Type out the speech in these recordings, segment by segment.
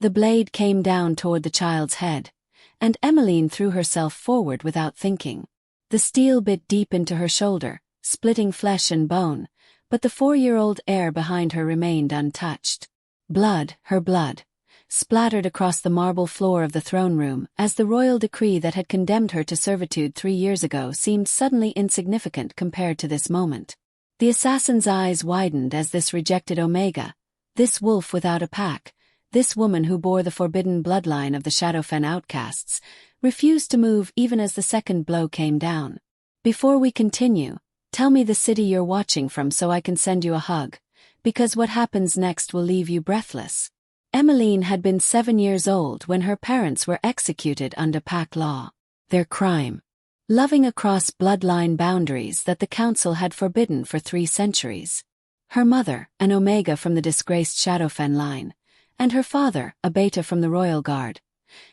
The blade came down toward the child's head, and Émeline threw herself forward without thinking. The steel bit deep into her shoulder, splitting flesh and bone, but the 4-year-old heir behind her remained untouched. Blood, her blood, splattered across the marble floor of the throne room as the royal decree that had condemned her to servitude 3 years ago seemed suddenly insignificant compared to this moment. The assassin's eyes widened as this rejected Omega, this wolf without a pack, this woman who bore the forbidden bloodline of the Shadowfen outcasts, refused to move even as the second blow came down. Before we continue, tell me the city you're watching from so I can send you a hug, because what happens next will leave you breathless. Émeline had been 7 years old when her parents were executed under pack law. Their crime: loving across bloodline boundaries that the council had forbidden for 3 centuries. Her mother, an Omega from the disgraced Shadowfen line, and her father, a Beta from the Royal Guard,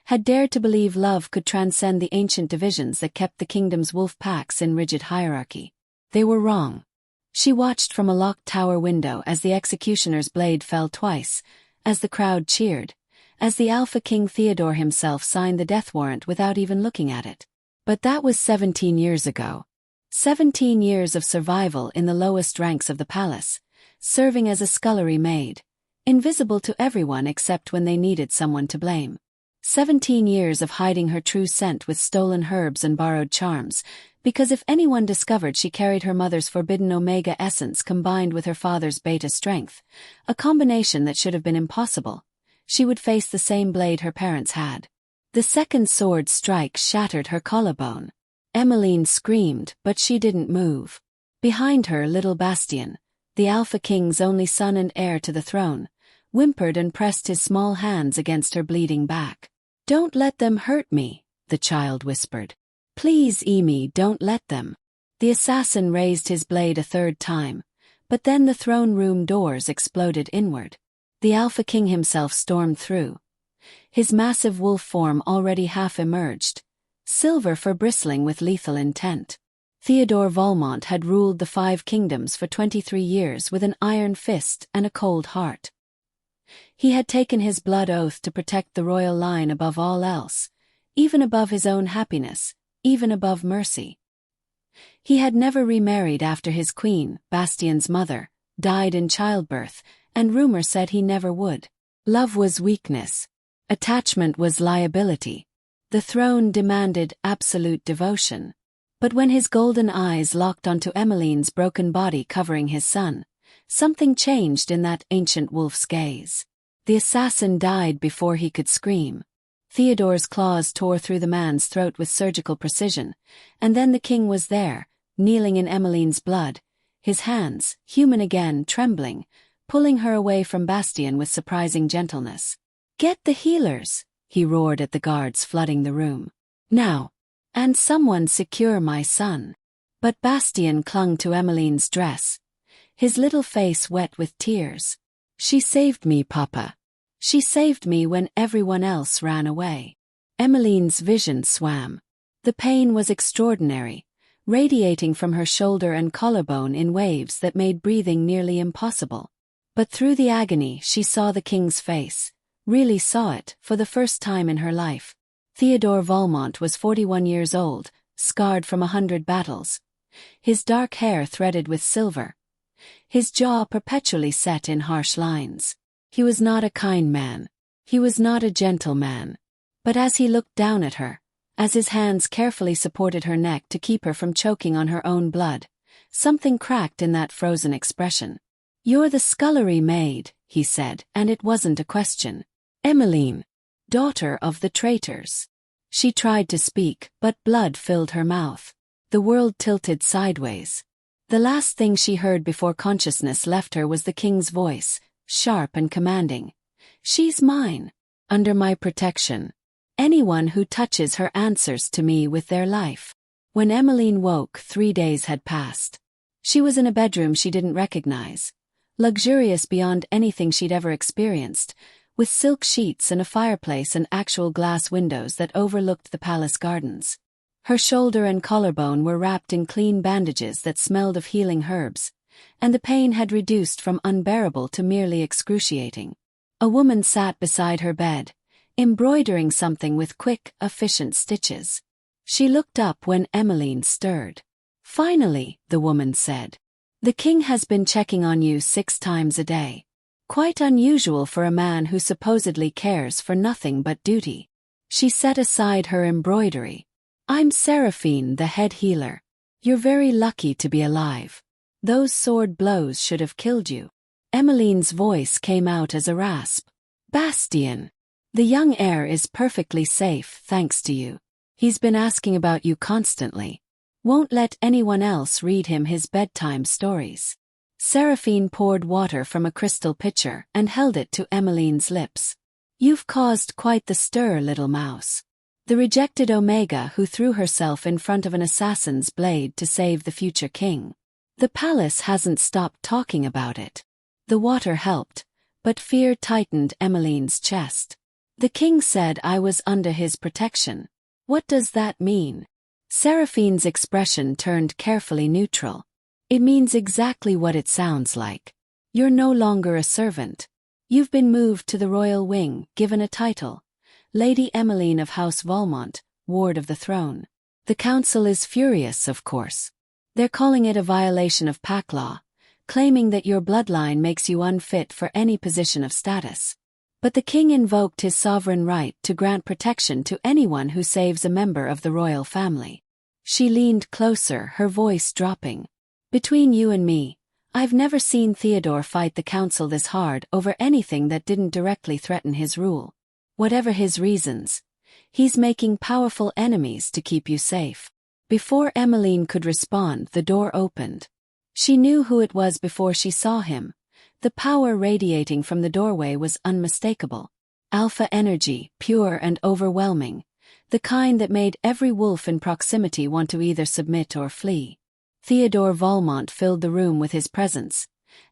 had dared to believe love could transcend the ancient divisions that kept the kingdom's wolf packs in rigid hierarchy. They were wrong. She watched from a locked tower window as the executioner's blade fell twice, as the crowd cheered, as the Alpha King Théodore himself signed the death warrant without even looking at it. But that was 17 years ago. 17 years of survival in the lowest ranks of the palace, serving as a scullery maid, invisible to everyone except when they needed someone to blame. 17 years of hiding her true scent with stolen herbs and borrowed charms, because if anyone discovered she carried her mother's forbidden Omega essence combined with her father's Beta strength, a combination that should have been impossible, she would face the same blade her parents had. The second sword strike shattered her collarbone. Émeline screamed, but she didn't move. Behind her, little Bastien, the Alpha King's only son and heir to the throne, whimpered and pressed his small hands against her bleeding back. "Don't let them hurt me," the child whispered. "Please, Emi, don't let them." The assassin raised his blade a third time, but then the throne room doors exploded inward. The Alpha King himself stormed through. His massive wolf form already half emerged, silver for bristling with lethal intent. Théodore Valmont had ruled the 5 kingdoms for 23 years with an iron fist and a cold heart. He had taken his blood oath to protect the royal line above all else, even above his own happiness, even above mercy. He had never remarried after his queen, Bastien's mother, died in childbirth, and rumor said he never would. Love was weakness. Attachment was liability. The throne demanded absolute devotion. But when his golden eyes locked onto Émeline's broken body covering his son, something changed in that ancient wolf's gaze. The assassin died before he could scream. Theodore's claws tore through the man's throat with surgical precision, and then the king was there, kneeling in Émeline's blood, his hands, human again, trembling, pulling her away from Bastien with surprising gentleness. "Get the healers," he roared at the guards flooding the room. "Now! And someone secure my son." But Bastien clung to Émeline's dress, his little face wet with tears. "She saved me, Papa. She saved me when everyone else ran away." Émeline's vision swam. The pain was extraordinary, radiating from her shoulder and collarbone in waves that made breathing nearly impossible. But through the agony she saw the king's face, really saw it, for the first time in her life. Théodore Valmont was 41 years old, scarred from 100 battles. His dark hair threaded with silver. His jaw perpetually set in harsh lines. He was not a kind man. He was not a gentle man. But as he looked down at her, as his hands carefully supported her neck to keep her from choking on her own blood, something cracked in that frozen expression. "You're the scullery maid," he said, and it wasn't a question. "Émeline, daughter of the traitors." She tried to speak, but blood filled her mouth. The world tilted sideways. The last thing she heard before consciousness left her was the king's voice, sharp and commanding. "She's mine. Under my protection. Anyone who touches her answers to me with their life." When Émeline woke, 3 days had passed. She was in a bedroom she didn't recognize, luxurious beyond anything she'd ever experienced, with silk sheets and a fireplace and actual glass windows that overlooked the palace gardens. Her shoulder and collarbone were wrapped in clean bandages that smelled of healing herbs, and the pain had reduced from unbearable to merely excruciating. A woman sat beside her bed, embroidering something with quick, efficient stitches. She looked up when Émeline stirred. "Finally," the woman said. "The king has been checking on you 6 times a day. Quite unusual for a man who supposedly cares for nothing but duty." She set aside her embroidery. "I'm Seraphine, the head healer. You're very lucky to be alive. Those sword blows should have killed you." Émeline's voice came out as a rasp. "Bastien. The young heir is perfectly safe thanks to you. He's been asking about you constantly. Won't let anyone else read him his bedtime stories." Seraphine poured water from a crystal pitcher and held it to Émeline's lips. "You've caused quite the stir, little mouse. The rejected Omega who threw herself in front of an assassin's blade to save the future king. The palace hasn't stopped talking about it." The water helped, but fear tightened Émeline's chest. "The king said I was under his protection. What does that mean?" Seraphine's expression turned carefully neutral. "It means exactly what it sounds like. You're no longer a servant. You've been moved to the royal wing, given a title. Lady Émeline of House Valmont, ward of the throne. The council is furious, of course. They're calling it a violation of pack law, claiming that your bloodline makes you unfit for any position of status. But the king invoked his sovereign right to grant protection to anyone who saves a member of the royal family." She leaned closer, her voice dropping. "Between you and me, I've never seen Théodore fight the council this hard over anything that didn't directly threaten his rule. Whatever his reasons, he's making powerful enemies to keep you safe." Before Émeline could respond, the door opened. She knew who it was before she saw him. The power radiating from the doorway was unmistakable. Alpha energy, pure and overwhelming, the kind that made every wolf in proximity want to either submit or flee. Théodore Valmont filled the room with his presence,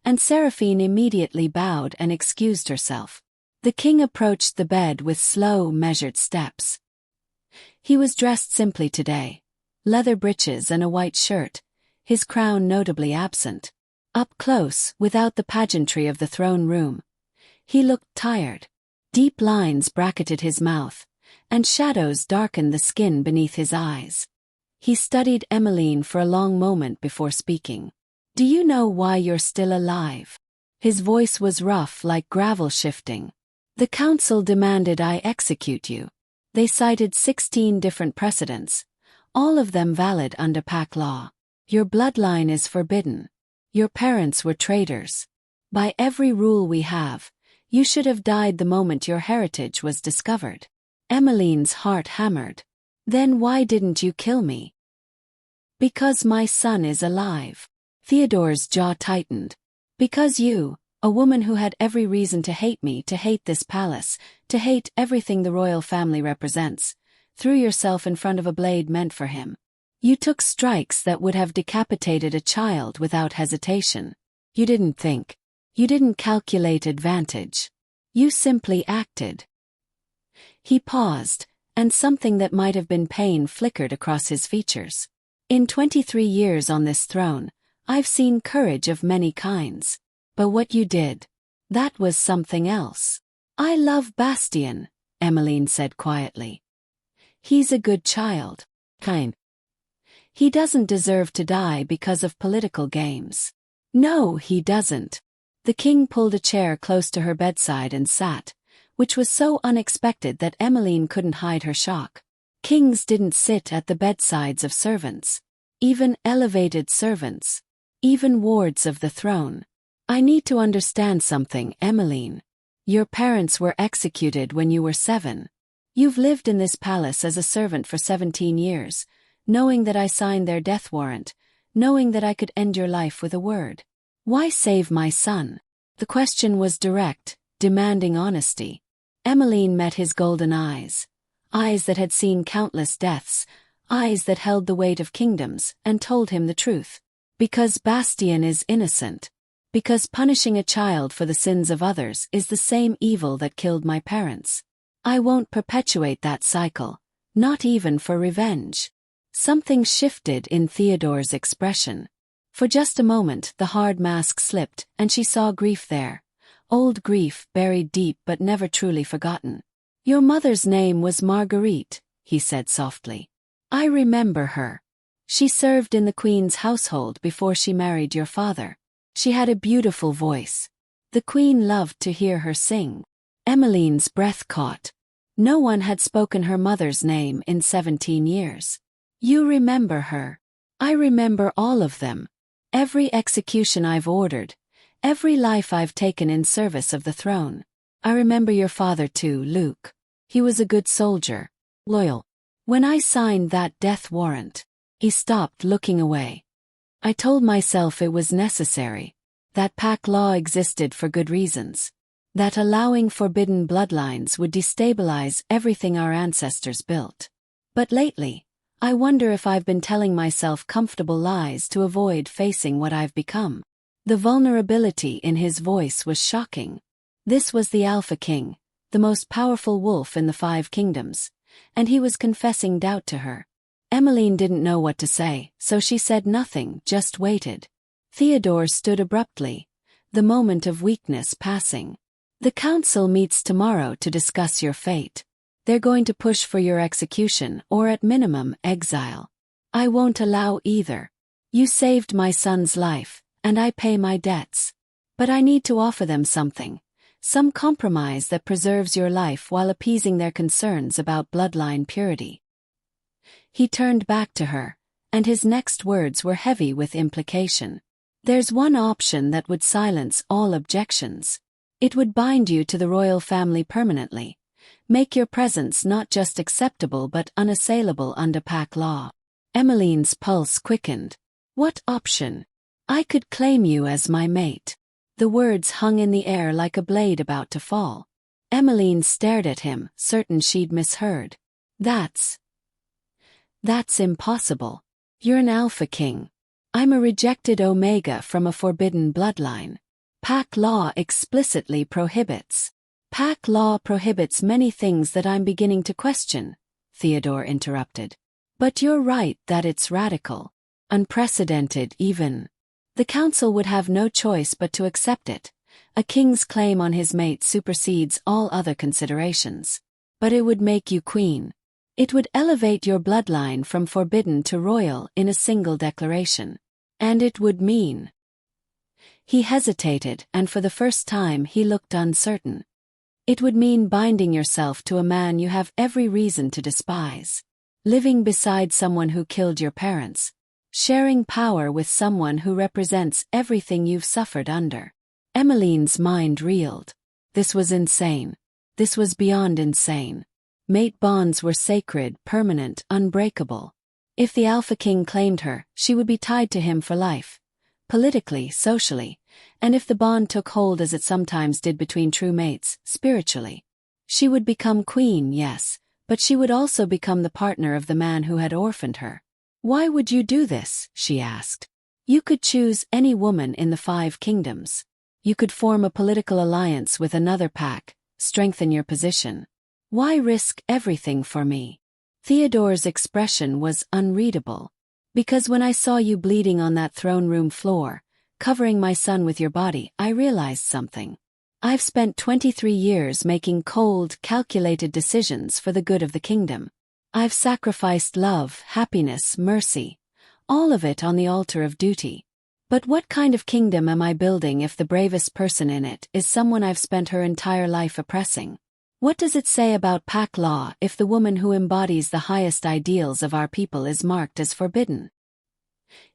and Seraphine immediately bowed and excused herself. The king approached the bed with slow, measured steps. He was dressed simply today. Leather breeches and a white shirt, his crown notably absent. Up close, without the pageantry of the throne room, he looked tired. Deep lines bracketed his mouth, and shadows darkened the skin beneath his eyes. He studied Émeline for a long moment before speaking. "Do you know why you're still alive?" His voice was rough like gravel shifting. "The council demanded I execute you. They cited 16 different precedents, all of them valid under pack law. Your bloodline is forbidden. Your parents were traitors. By every rule we have, you should have died the moment your heritage was discovered." Émeline's heart hammered. "Then why didn't you kill me?" "Because my son is alive." Theodore's jaw tightened. "Because you, a woman who had every reason to hate me, to hate this palace, to hate everything the royal family represents, threw yourself in front of a blade meant for him. You took strikes that would have decapitated a child without hesitation. You didn't think. You didn't calculate advantage. You simply acted." He paused, and something that might have been pain flickered across his features. "In 23 years on this throne, I've seen courage of many kinds. But what you did, that was something else." "I love Bastien," Émeline said quietly. "He's a good child. Kind. He doesn't deserve to die because of political games." "No, he doesn't." The king pulled a chair close to her bedside and sat, which was so unexpected that Émeline couldn't hide her shock. Kings didn't sit at the bedsides of servants. Even elevated servants. Even wards of the throne. "I need to understand something, Émeline. Your parents were executed when you were 7. You've lived in this palace as a servant for 17 years, knowing that I signed their death warrant, knowing that I could end your life with a word. Why save my son?" The question was direct, demanding honesty. Émeline met his golden eyes. Eyes that had seen countless deaths, eyes that held the weight of kingdoms, and told him the truth. "Because Bastien is innocent. Because punishing a child for the sins of others is the same evil that killed my parents. I won't perpetuate that cycle, not even for revenge." Something shifted in Théodore's expression. For just a moment the hard mask slipped and she saw grief there, old grief buried deep but never truly forgotten. Your mother's name was Marguerite, he said softly. I remember her. She served in the Queen's household before she married your father. She had a beautiful voice. The Queen loved to hear her sing. Émeline's breath caught. No one had spoken her mother's name in 17 years. You remember her. I remember all of them. Every execution I've ordered. Every life I've taken in service of the throne. I remember your father too, Luke. He was a good soldier. Loyal. When I signed that death warrant, he stopped looking away. I told myself it was necessary. That pack law existed for good reasons. That allowing forbidden bloodlines would destabilize everything our ancestors built. But lately, I wonder if I've been telling myself comfortable lies to avoid facing what I've become. The vulnerability in his voice was shocking. This was the Alpha King, the most powerful wolf in the 5 kingdoms, and he was confessing doubt to her. Émeline didn't know what to say, so she said nothing, just waited. Théodore stood abruptly, the moment of weakness passing. The council meets tomorrow to discuss your fate. They're going to push for your execution or at minimum exile. I won't allow either. You saved my son's life, and I pay my debts. But I need to offer them something. Some compromise that preserves your life while appeasing their concerns about bloodline purity. He turned back to her, and his next words were heavy with implication. There's one option that would silence all objections. It would bind you to the royal family permanently. Make your presence not just acceptable but unassailable under pack law. Émeline's pulse quickened. What option? I could claim you as my mate. The words hung in the air like a blade about to fall. Émeline stared at him, certain she'd misheard. That's impossible. You're an Alpha King. I'm a rejected Omega from a forbidden bloodline. Pack law explicitly prohibits. Pack law prohibits many things that I'm beginning to question, Théodore interrupted. But you're right that it's radical. Unprecedented even. The council would have no choice but to accept it. A king's claim on his mate supersedes all other considerations. But it would make you queen. It would elevate your bloodline from forbidden to royal in a single declaration. And it would mean... He hesitated, and for the first time he looked uncertain. It would mean binding yourself to a man you have every reason to despise. Living beside someone who killed your parents. Sharing power with someone who represents everything you've suffered under. Émeline's mind reeled. This was insane. This was beyond insane. Mate bonds were sacred, permanent, unbreakable. If the Alpha King claimed her, she would be tied to him for life. Politically, socially, and if the bond took hold as it sometimes did between true mates, spiritually. She would become queen, yes, but she would also become the partner of the man who had orphaned her. Why would you do this? She asked. You could choose any woman in the 5 kingdoms. You could form a political alliance with another pack, strengthen your position. Why risk everything for me? Théodore's expression was unreadable. Because when I saw you bleeding on that throne room floor, covering my son with your body, I realized something. I've spent 23 years making cold, calculated decisions for the good of the kingdom. I've sacrificed love, happiness, mercy, all of it on the altar of duty. But what kind of kingdom am I building if the bravest person in it is someone I've spent her entire life oppressing? What does it say about pack law if the woman who embodies the highest ideals of our people is marked as forbidden?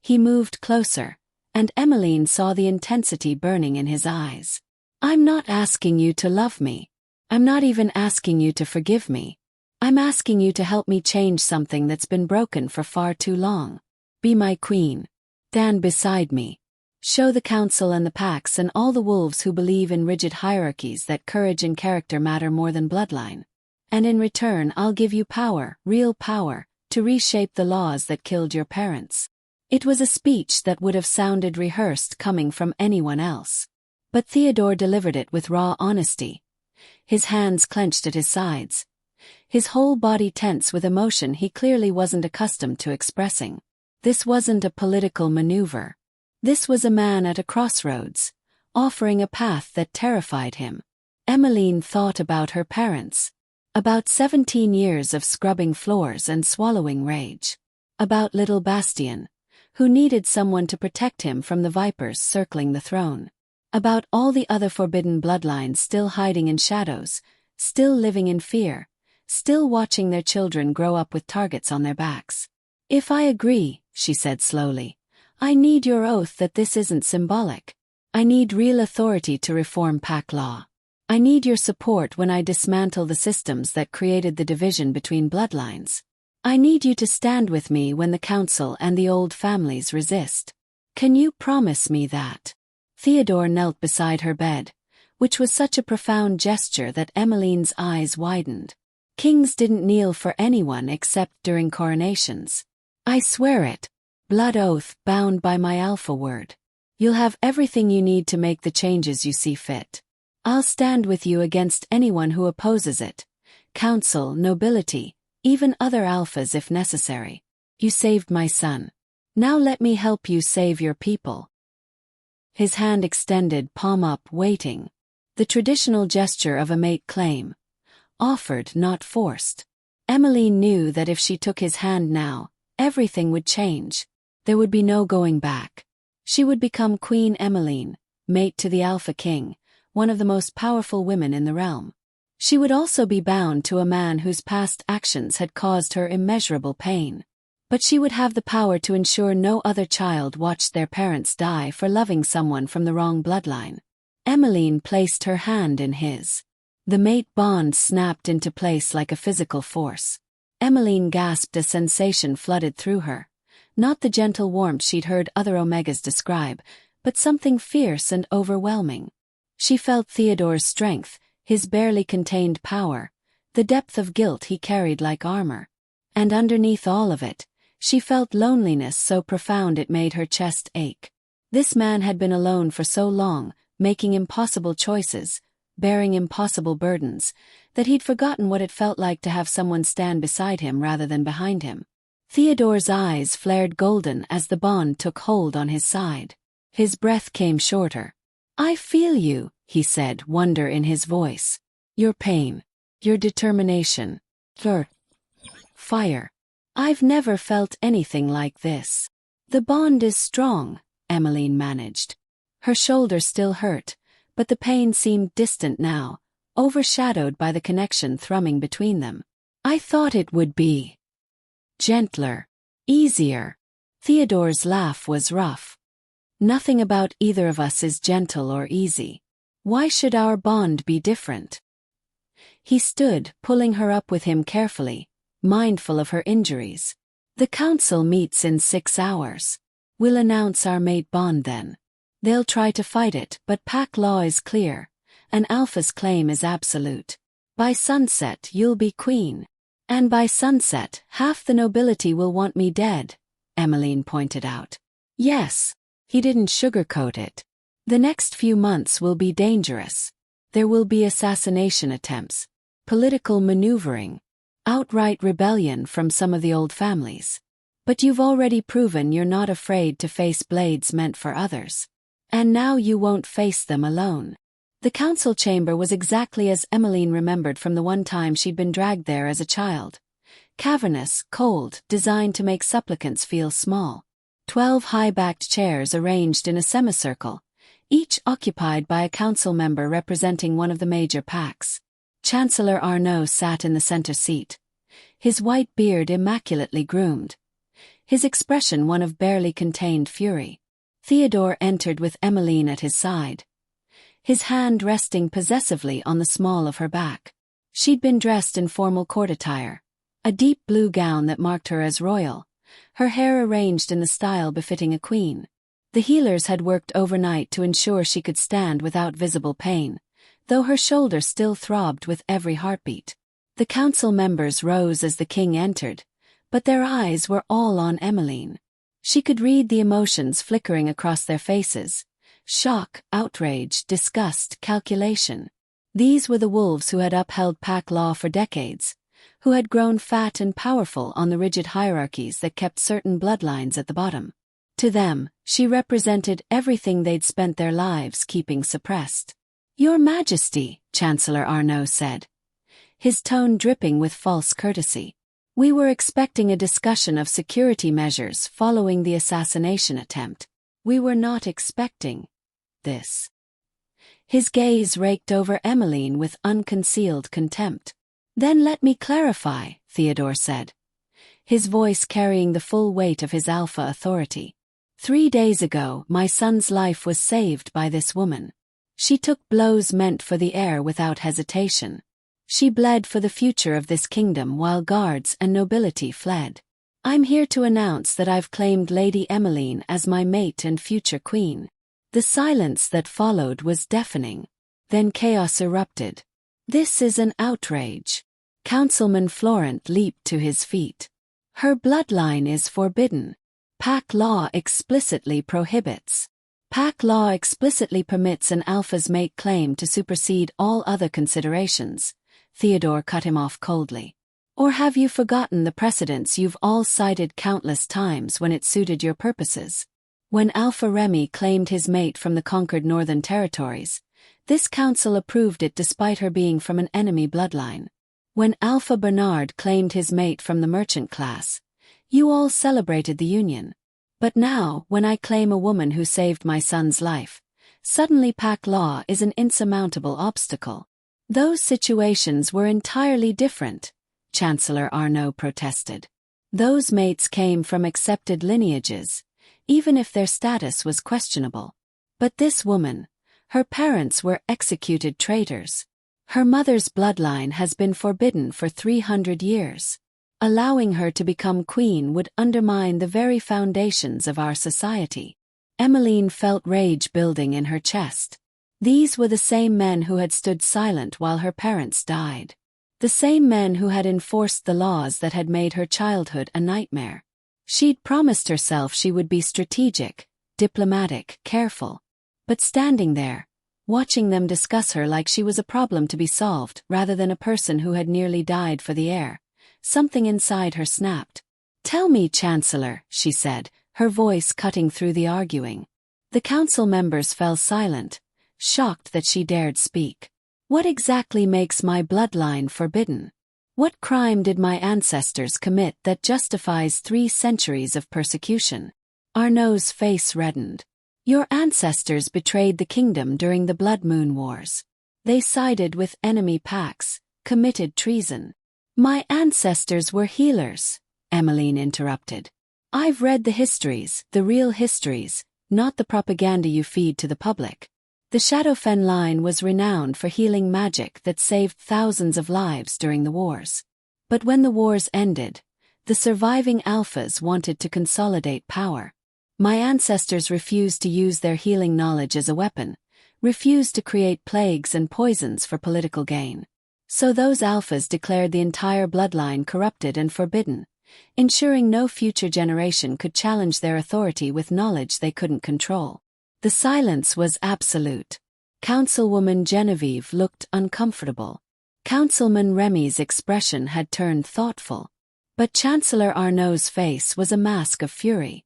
He moved closer, and Émeline saw the intensity burning in his eyes. I'm not asking you to love me. I'm not even asking you to forgive me. I'm asking you to help me change something that's been broken for far too long. Be my queen. Stand beside me. Show the council and the packs and all the wolves who believe in rigid hierarchies that courage and character matter more than bloodline. And in return I'll give you power, real power, to reshape the laws that killed your parents. It was a speech that would have sounded rehearsed coming from anyone else. But Théodore delivered it with raw honesty. His hands clenched at his sides. His whole body tense with emotion he clearly wasn't accustomed to expressing. This wasn't a political maneuver. This was a man at a crossroads, offering a path that terrified him. Émeline thought about her parents. About 17 years of scrubbing floors and swallowing rage. About little Bastien, who needed someone to protect him from the vipers circling the throne. About all the other forbidden bloodlines still hiding in shadows, still living in fear, still watching their children grow up with targets on their backs. "If I agree," she said slowly, "I need your oath that this isn't symbolic. I need real authority to reform pack law. I need your support when I dismantle the systems that created the division between bloodlines. I need you to stand with me when the council and the old families resist. Can you promise me that?" Théodore knelt beside her bed, which was such a profound gesture that Émeline's eyes widened. Kings didn't kneel for anyone except during coronations. "I swear it. Blood oath bound by my alpha word. You'll have everything you need to make the changes you see fit. I'll stand with you against anyone who opposes it. Council, nobility, even other alphas if necessary. You saved my son. Now let me help you save your people." His hand extended, palm up, waiting. The traditional gesture of a mate claim. Offered, not forced. Émeline knew that if she took his hand now, everything would change. There would be no going back. She would become Queen Émeline, mate to the Alpha King, one of the most powerful women in the realm. She would also be bound to a man whose past actions had caused her immeasurable pain. But she would have the power to ensure no other child watched their parents die for loving someone from the wrong bloodline. Émeline placed her hand in his. The mate bond snapped into place like a physical force. Émeline gasped as sensation flooded through her. Not the gentle warmth she'd heard other Omegas describe, but something fierce and overwhelming. She felt Théodore's strength, his barely contained power, the depth of guilt he carried like armor. And underneath all of it, she felt loneliness so profound it made her chest ache. This man had been alone for so long, making impossible choices, bearing impossible burdens, that he'd forgotten what it felt like to have someone stand beside him rather than behind him. Théodore's eyes flared golden as the bond took hold on his side. His breath came shorter. "I feel you," he said, wonder in his voice. "Your pain. Your determination. Your fire. I've never felt anything like this." "The bond is strong," Émeline managed. Her shoulder still hurt, but the pain seemed distant now, overshadowed by the connection thrumming between them. "I thought it would be gentler, easier." Théodore's laugh was rough. "Nothing about either of us is gentle or easy. Why should our bond be different?" He stood, pulling her up with him carefully, mindful of her injuries. "The council meets in 6 hours. We'll announce our mate bond then. They'll try to fight it, but pack law is clear. An alpha's claim is absolute. By sunset you'll be queen. And by sunset, half the nobility will want me dead," Émeline pointed out. "Yes." He didn't sugarcoat it. "The next few months will be dangerous. There will be assassination attempts, political maneuvering, outright rebellion from some of the old families. But you've already proven you're not afraid to face blades meant for others. And now you won't face them alone." The council chamber was exactly as Émeline remembered from the one time she'd been dragged there as a child. Cavernous, cold, designed to make supplicants feel small. 12 high-backed chairs arranged in a semicircle, each occupied by a council member representing one of the major packs. Chancellor Arnaud sat in the center seat, his white beard immaculately groomed, his expression one of barely contained fury. Théodore entered with Émeline at his side, his hand resting possessively on the small of her back. She'd been dressed in formal court attire, a deep blue gown that marked her as royal, her hair arranged in the style befitting a queen. The healers had worked overnight to ensure she could stand without visible pain, though her shoulder still throbbed with every heartbeat. The council members rose as the king entered, but their eyes were all on Émeline. She could read the emotions flickering across their faces: shock, outrage, disgust, calculation. These were the wolves who had upheld pack law for decades, who had grown fat and powerful on the rigid hierarchies that kept certain bloodlines at the bottom. To them, she represented everything they'd spent their lives keeping suppressed. "Your Majesty," Chancellor Arnaud said, his tone dripping with false courtesy. "We were expecting a discussion of security measures following the assassination attempt. We were not expecting this." His gaze raked over Émeline with unconcealed contempt. "Then let me clarify," Théodore said, his voice carrying the full weight of his alpha authority. 3 days ago, my son's life was saved by this woman. She took blows meant for the heir without hesitation. She bled for the future of this kingdom while guards and nobility fled. I'm here to announce that I've claimed Lady Émeline as my mate and future queen." The silence that followed was deafening. Then chaos erupted. "This is an outrage." Councilman Florent leaped to his feet. "Her bloodline is forbidden. Pack law explicitly prohibits. Pack law explicitly permits an alpha's mate claim to supersede all other considerations." Théodore cut him off coldly. "Or have you forgotten the precedents you've all cited countless times when it suited your purposes? When Alpha Remy claimed his mate from the conquered northern territories, this council approved it despite her being from an enemy bloodline. When Alpha Bernard claimed his mate from the merchant class, you all celebrated the union. But now, when I claim a woman who saved my son's life, suddenly pack law is an insurmountable obstacle." "Those situations were entirely different," Chancellor Arnaud protested. "Those mates came from accepted lineages, even if their status was questionable. But this woman, her parents were executed traitors. Her mother's bloodline has been forbidden for 300 years. Allowing her to become queen would undermine the very foundations of our society." Émeline felt rage building in her chest. These were the same men who had stood silent while her parents died. The same men who had enforced the laws that had made her childhood a nightmare. She'd promised herself she would be strategic, diplomatic, careful. But standing there, watching them discuss her like she was a problem to be solved rather than a person who had nearly died for the heir, something inside her snapped. "Tell me, Chancellor," she said, her voice cutting through the arguing. The council members fell silent, shocked that she dared speak. "What exactly makes my bloodline forbidden? What crime did my ancestors commit that justifies 3 centuries of persecution?" Arnaud's face reddened. "Your ancestors betrayed the kingdom during the Blood Moon Wars. They sided with enemy packs, committed treason." "My ancestors were healers," Émeline interrupted. "I've read the histories, the real histories, not the propaganda you feed to the public. The Shadowfen line was renowned for healing magic that saved thousands of lives during the wars. But when the wars ended, the surviving alphas wanted to consolidate power. My ancestors refused to use their healing knowledge as a weapon, refused to create plagues and poisons for political gain. So those alphas declared the entire bloodline corrupted and forbidden, ensuring no future generation could challenge their authority with knowledge they couldn't control." The silence was absolute. Councilwoman Genevieve looked uncomfortable. Councilman Remy's expression had turned thoughtful. But Chancellor Arnaud's face was a mask of fury.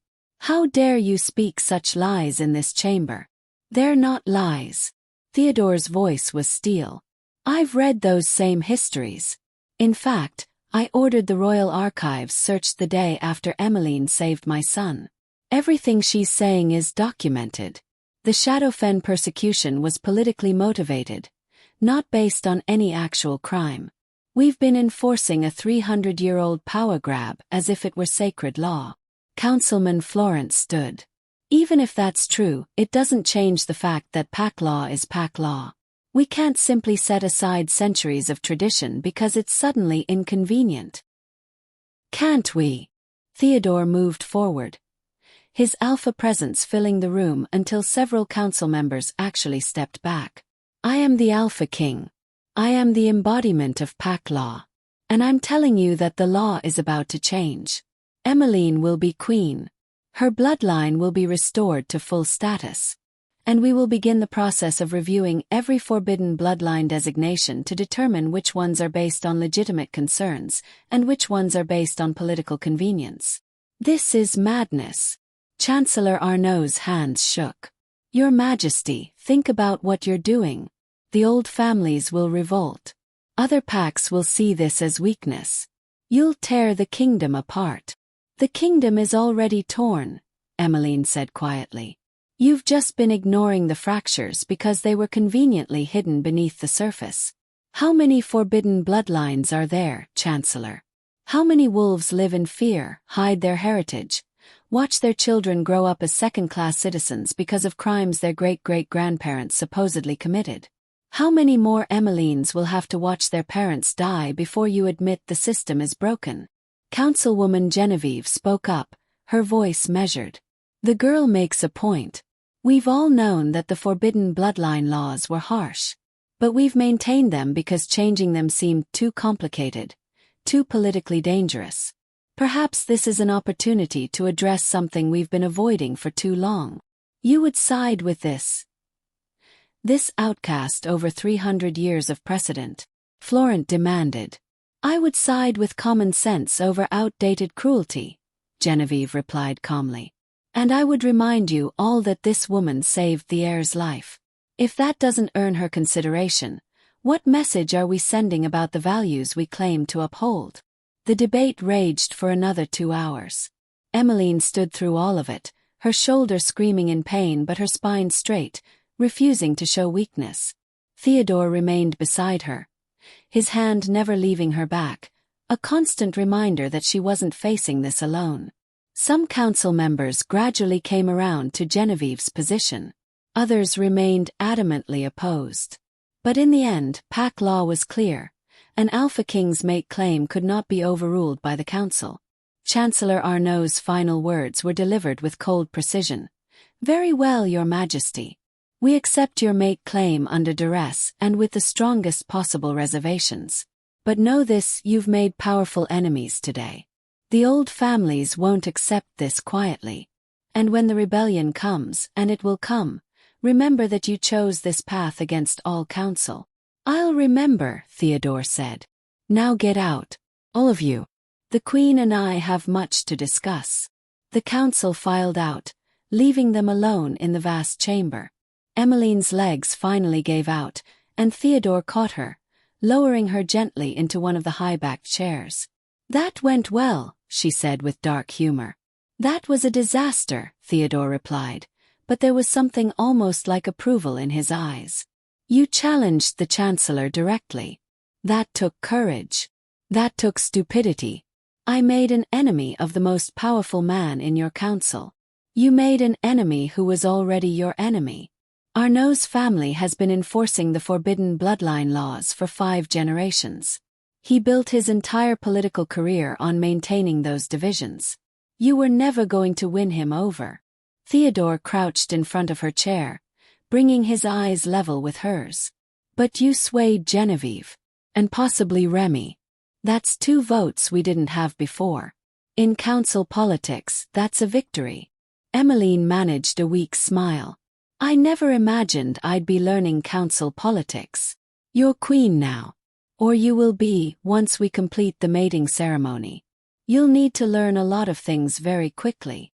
"How dare you speak such lies in this chamber?" "They're not lies." Théodore's voice was steel. "I've read those same histories. In fact, I ordered the Royal Archives searched the day after Émeline saved my son. Everything she's saying is documented. The Shadowfen persecution was politically motivated, not based on any actual crime. We've been enforcing a 300-year-old power grab as if it were sacred law." Councilman Florent stood. "Even if that's true, it doesn't change the fact that pack law is pack law. We can't simply set aside centuries of tradition because it's suddenly inconvenient." "Can't we?" Théodore moved forward, his alpha presence filling the room until several council members actually stepped back. "I am the Alpha King. I am the embodiment of pack law. And I'm telling you that the law is about to change. Émeline will be queen. Her bloodline will be restored to full status. And we will begin the process of reviewing every forbidden bloodline designation to determine which ones are based on legitimate concerns and which ones are based on political convenience. This is madness." Chancellor Arnaud's hands shook. Your Majesty, think about what you're doing. The old families will revolt. Other packs will see this as weakness. You'll tear the kingdom apart. The kingdom is already torn, Émeline said quietly. You've just been ignoring the fractures because they were conveniently hidden beneath the surface. How many forbidden bloodlines are there, Chancellor? How many wolves live in fear, hide their heritage, watch their children grow up as second-class citizens because of crimes their great-great-grandparents supposedly committed? How many more Émelines will have to watch their parents die before you admit the system is broken? Councilwoman Genevieve spoke up, her voice measured. The girl makes a point. We've all known that the forbidden bloodline laws were harsh. But we've maintained them because changing them seemed too complicated, too politically dangerous. Perhaps this is an opportunity to address something we've been avoiding for too long. You would side with this outcast over 300 years of precedent, Florent demanded. I would side with common sense over outdated cruelty, Genevieve replied calmly. And I would remind you all that this woman saved the heir's life. If that doesn't earn her consideration, what message are we sending about the values we claim to uphold? The debate raged for another 2 hours. Émeline stood through all of it, her shoulder screaming in pain but her spine straight, refusing to show weakness. Théodore remained beside her, his hand never leaving her back, a constant reminder that she wasn't facing this alone. Some council members gradually came around to Genevieve's position. Others remained adamantly opposed. But in the end, pack law was clear. An Alpha King's mate claim could not be overruled by the council. Chancellor Arnaud's final words were delivered with cold precision. Very well, Your Majesty. We accept your mate claim under duress and with the strongest possible reservations. But know this, you've made powerful enemies today. The old families won't accept this quietly. And when the rebellion comes, and it will come, remember that you chose this path against all counsel. I'll remember, Théodore said. Now get out. All of you. The Queen and I have much to discuss. The council filed out, leaving them alone in the vast chamber. Émeline's legs finally gave out, and Théodore caught her, lowering her gently into one of the high-backed chairs. That went well, she said with dark humor. That was a disaster, Théodore replied, but there was something almost like approval in his eyes. You challenged the Chancellor directly. That took courage. That took stupidity. I made an enemy of the most powerful man in your council. You made an enemy who was already your enemy. Arnaud's family has been enforcing the forbidden bloodline laws for 5 generations. He built his entire political career on maintaining those divisions. You were never going to win him over. Théodore crouched in front of her chair, bringing his eyes level with hers. But you swayed Genevieve. And possibly Remy. That's 2 votes we didn't have before. In council politics, that's a victory. Émeline managed a weak smile. I never imagined I'd be learning council politics. You're queen now. Or you will be, once we complete the mating ceremony. You'll need to learn a lot of things very quickly.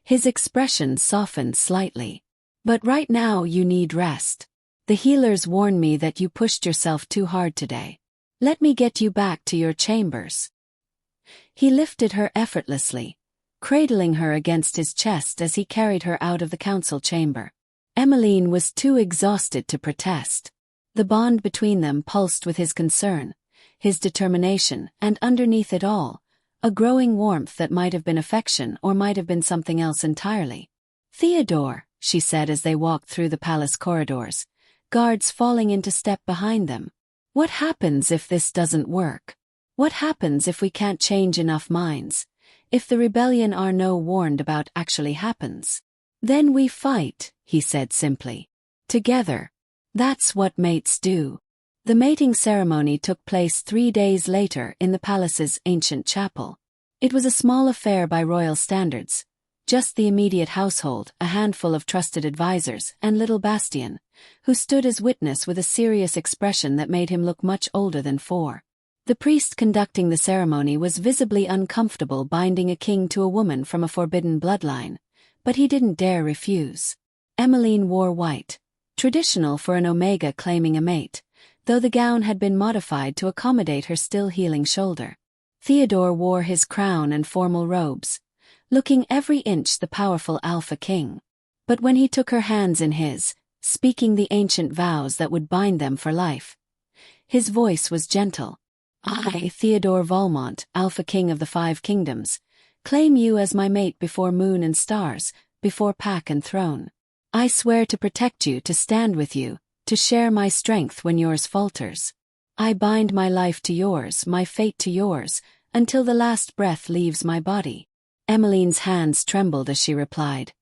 His expression softened slightly. But right now you need rest. The healers warn me that you pushed yourself too hard today. Let me get you back to your chambers. He lifted her effortlessly, cradling her against his chest as he carried her out of the council chamber. Émeline was too exhausted to protest. The bond between them pulsed with his concern, his determination, and underneath it all, a growing warmth that might have been affection or might have been something else entirely. Théodore, she said as they walked through the palace corridors, guards falling into step behind them. What happens if this doesn't work? What happens if we can't change enough minds? If the rebellion Arnaud warned about actually happens? Then we fight, he said simply. Together. That's what mates do. The mating ceremony took place 3 days later in the palace's ancient chapel. It was a small affair by royal standards. Just the immediate household, a handful of trusted advisors, and little Bastien, who stood as witness with a serious expression that made him look much older than 4. The priest conducting the ceremony was visibly uncomfortable binding a king to a woman from a forbidden bloodline, but he didn't dare refuse. Émeline wore white, traditional for an Omega claiming a mate, though the gown had been modified to accommodate her still healing shoulder. Théodore wore his crown and formal robes, looking every inch the powerful Alpha King. But when he took her hands in his, speaking the ancient vows that would bind them for life, his voice was gentle. I, Théodore Valmont, Alpha King of the Five Kingdoms, claim you as my mate before moon and stars, before pack and throne. I swear to protect you, to stand with you, to share my strength when yours falters. I bind my life to yours, my fate to yours, until the last breath leaves my body. Émeline's hands trembled as she replied,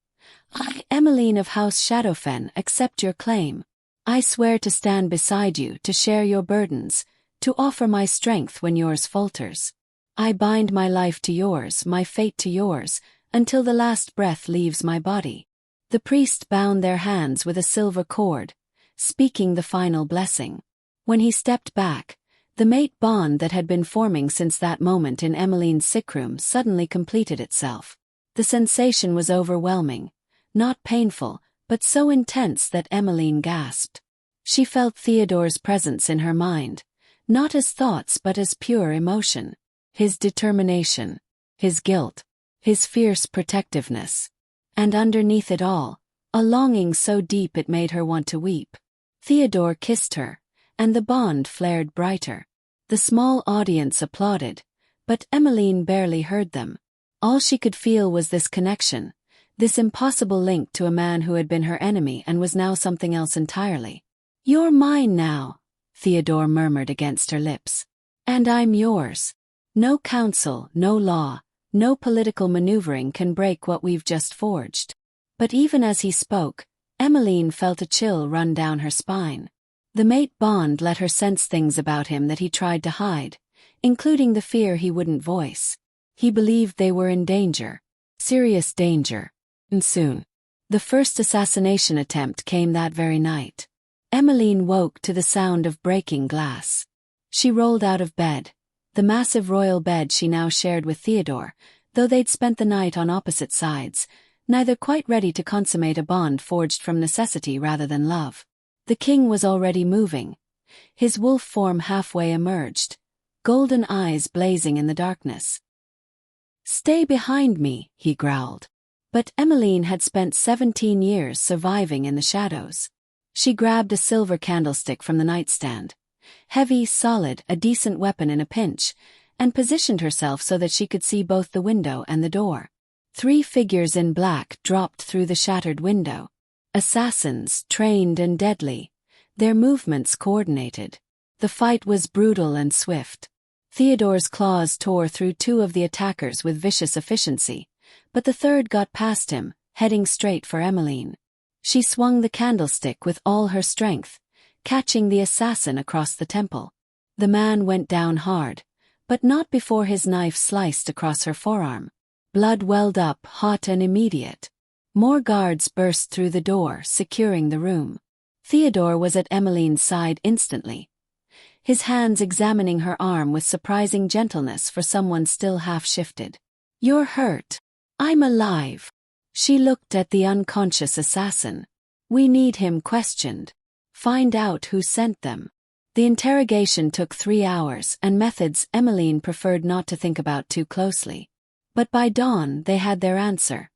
I, Émeline of House Shadowfen, accept your claim. I swear to stand beside you, to share your burdens, to offer my strength when yours falters. I bind my life to yours, my fate to yours, until the last breath leaves my body. The priest bound their hands with a silver cord, speaking the final blessing. When he stepped back, the mate bond that had been forming since that moment in Émeline's sick room suddenly completed itself. The sensation was overwhelming, not painful, but so intense that Émeline gasped. She felt Théodore's presence in her mind, not as thoughts but as pure emotion. His determination, his guilt, his fierce protectiveness. And underneath it all, a longing so deep it made her want to weep. Théodore kissed her, and the bond flared brighter. The small audience applauded, but Émeline barely heard them. All she could feel was this connection, this impossible link to a man who had been her enemy and was now something else entirely. You're mine now, Théodore murmured against her lips. And I'm yours. No council, no law, no political maneuvering can break what we've just forged. But even as he spoke, Émeline felt a chill run down her spine. The mate bond let her sense things about him that he tried to hide, including the fear he wouldn't voice. He believed they were in danger. Serious danger. And soon. The first assassination attempt came that very night. Émeline woke to the sound of breaking glass. She rolled out of bed, the massive royal bed she now shared with Théodore, though they'd spent the night on opposite sides, neither quite ready to consummate a bond forged from necessity rather than love. The king was already moving. His wolf form halfway emerged, golden eyes blazing in the darkness. Stay behind me, he growled. But Émeline had spent 17 years surviving in the shadows. She grabbed a silver candlestick from the nightstand, heavy, solid, a decent weapon in a pinch, and positioned herself so that she could see both the window and the door. 3 figures in black dropped through the shattered window. Assassins, trained and deadly, their movements coordinated. The fight was brutal and swift. Théodore's claws tore through 2 of the attackers with vicious efficiency, but the third got past him, heading straight for Émeline. She swung the candlestick with all her strength, catching the assassin across the temple. The man went down hard, but not before his knife sliced across her forearm. Blood welled up, hot and immediate. More guards burst through the door, securing the room. Théodore was at Émeline's side instantly, his hands examining her arm with surprising gentleness for someone still half-shifted. You're hurt. I'm alive. She looked at the unconscious assassin. We need him questioned. Find out who sent them. The interrogation took 3 hours, and methods Émeline preferred not to think about too closely. But by dawn they had their answer.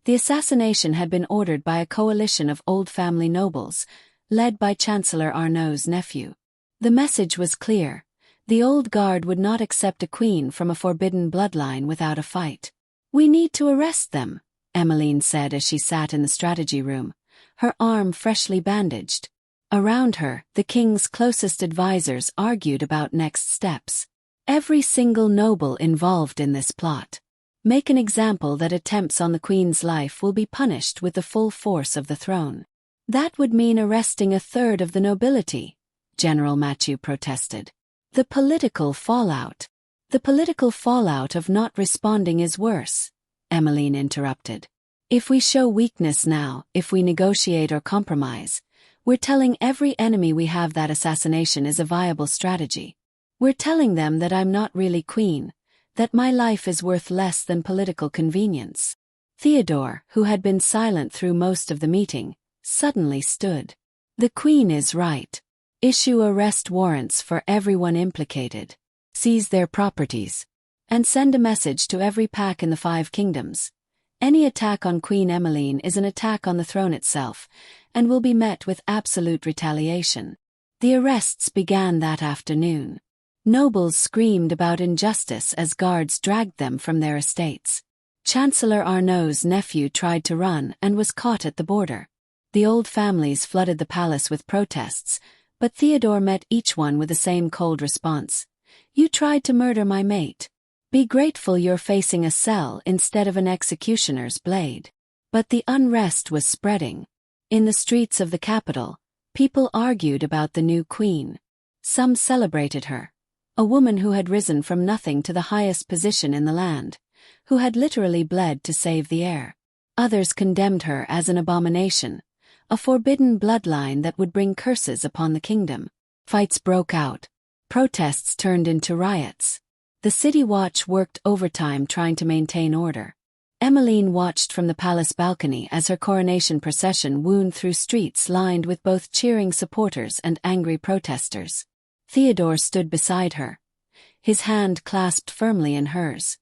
The assassination had been ordered by a coalition of old family nobles, led by Chancellor Arnaud's nephew. The message was clear. The old guard would not accept a queen from a forbidden bloodline without a fight. We need to arrest them, Émeline said as she sat in the strategy room, her arm freshly bandaged. Around her, the king's closest advisors argued about next steps. Every single noble involved in this plot. Make an example that attempts on the queen's life will be punished with the full force of the throne. That would mean arresting a third of the nobility, General Mathieu protested. The political fallout. The political fallout of not responding is worse, Émeline interrupted. If we show weakness now, if we negotiate or compromise, we're telling every enemy we have that assassination is a viable strategy. We're telling them that I'm not really queen, that my life is worth less than political convenience. Théodore, who had been silent through most of the meeting, suddenly stood. The Queen is right. Issue arrest warrants for everyone implicated. Seize their properties. And send a message to every pack in the 5 kingdoms. Any attack on Queen Émeline is an attack on the throne itself, and will be met with absolute retaliation. The arrests began that afternoon. Nobles screamed about injustice as guards dragged them from their estates. Chancellor Arnaud's nephew tried to run and was caught at the border. The old families flooded the palace with protests, but Théodore met each one with the same cold response. You tried to murder my mate. Be grateful you're facing a cell instead of an executioner's blade. But the unrest was spreading. In the streets of the capital, people argued about the new queen. Some celebrated her. A woman who had risen from nothing to the highest position in the land, who had literally bled to save the heir. Others condemned her as an abomination, a forbidden bloodline that would bring curses upon the kingdom. Fights broke out. Protests turned into riots. The city watch worked overtime trying to maintain order. Émeline watched from the palace balcony as her coronation procession wound through streets lined with both cheering supporters and angry protesters. Théodore stood beside her, his hand clasped firmly in hers.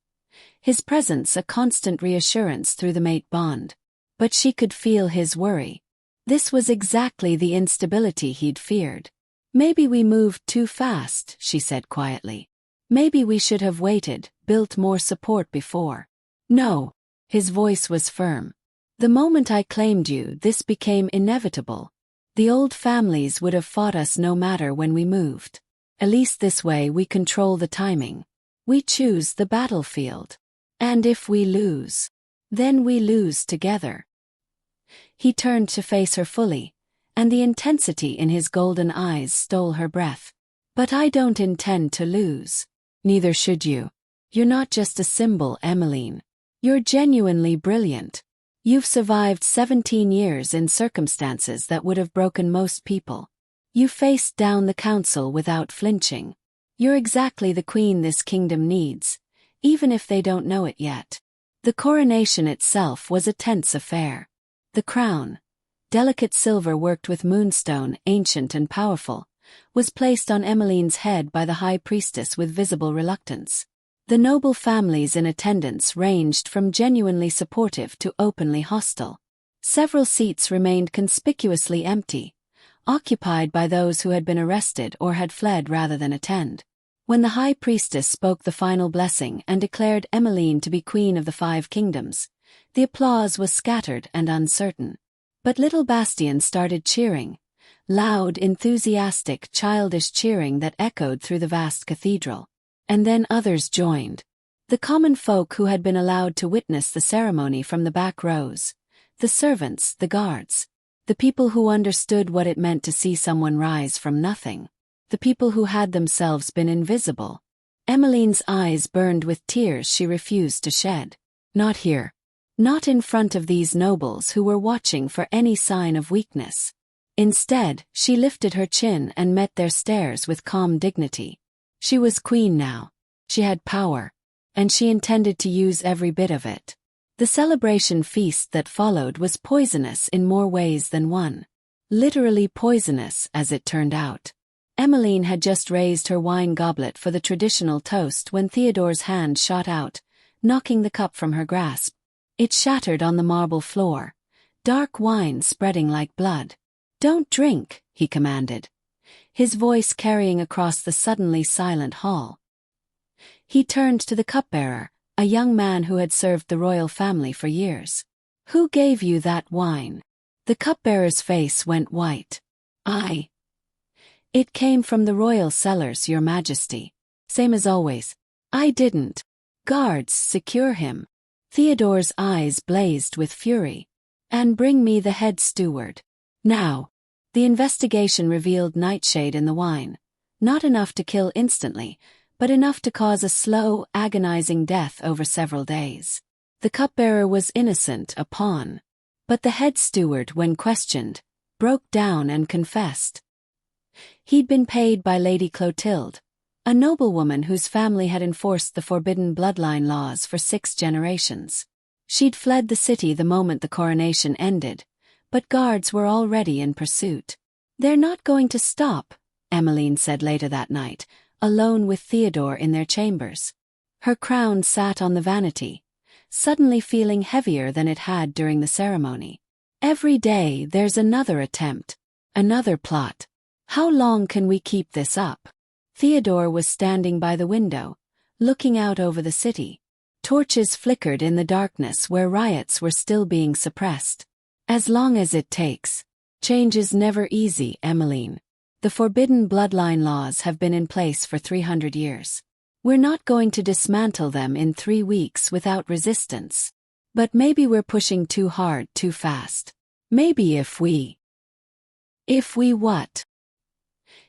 His presence a constant reassurance through the mate bond. But she could feel his worry. This was exactly the instability he'd feared. Maybe we moved too fast, she said quietly. Maybe we should have waited, built more support before. No. His voice was firm. The moment I claimed you, this became inevitable. The old families would have fought us no matter when we moved. At least this way we control the timing. We choose the battlefield. And if we lose, then we lose together. He turned to face her fully, and the intensity in his golden eyes stole her breath. But I don't intend to lose. Neither should you. You're not just a symbol, Émeline. You're genuinely brilliant. You've survived 17 years in circumstances that would have broken most people. You faced down the council without flinching. You're exactly the queen this kingdom needs, even if they don't know it yet. The coronation itself was a tense affair. The crown, delicate silver worked with moonstone, ancient and powerful, was placed on Émeline's head by the high priestess with visible reluctance. The noble families in attendance ranged from genuinely supportive to openly hostile. Several seats remained conspicuously empty, occupied by those who had been arrested or had fled rather than attend. When the high priestess spoke the final blessing and declared Émeline to be queen of the 5 kingdoms, the applause was scattered and uncertain. But little Bastien started cheering, loud, enthusiastic, childish cheering that echoed through the vast cathedral. And then others joined. The common folk who had been allowed to witness the ceremony from the back rows, the servants, the guards, the people who understood what it meant to see someone rise from nothing, the people who had themselves been invisible. Émeline's eyes burned with tears she refused to shed. Not here. Not in front of these nobles who were watching for any sign of weakness. Instead, she lifted her chin and met their stares with calm dignity. She was queen now. She had power, and she intended to use every bit of it. The celebration feast that followed was poisonous in more ways than one. Literally poisonous, as it turned out. Émeline had just raised her wine goblet for the traditional toast when Théodore's hand shot out, knocking the cup from her grasp. It shattered on the marble floor, dark wine spreading like blood. "Don't drink," he commanded, his voice carrying across the suddenly silent hall. He turned to the cupbearer, a young man who had served the royal family for years. "Who gave you that wine?" The cupbearer's face went white. It came from the royal cellars, Your Majesty." "Same as always." "I didn't." "Guards, secure him." Théodore's eyes blazed with fury. "And bring me the head steward. Now." The investigation revealed nightshade in the wine, not enough to kill instantly, but enough to cause a slow, agonizing death over several days. The cupbearer was innocent, a pawn. But the head steward, when questioned, broke down and confessed. He'd been paid by Lady Clotilde, a noblewoman whose family had enforced the forbidden bloodline laws for 6 generations. She'd fled the city the moment the coronation ended, but guards were already in pursuit. "They're not going to stop," Émeline said later that night, alone with Théodore in their chambers. Her crown sat on the vanity, suddenly feeling heavier than it had during the ceremony. "Every day there's another attempt, another plot. How long can we keep this up?" Théodore was standing by the window, looking out over the city. Torches flickered in the darkness where riots were still being suppressed. "As long as it takes. Change is never easy, Émeline. The forbidden bloodline laws have been in place for 300 years. We're not going to dismantle them in 3 weeks without resistance. But maybe we're pushing too hard too fast. Maybe if we what?"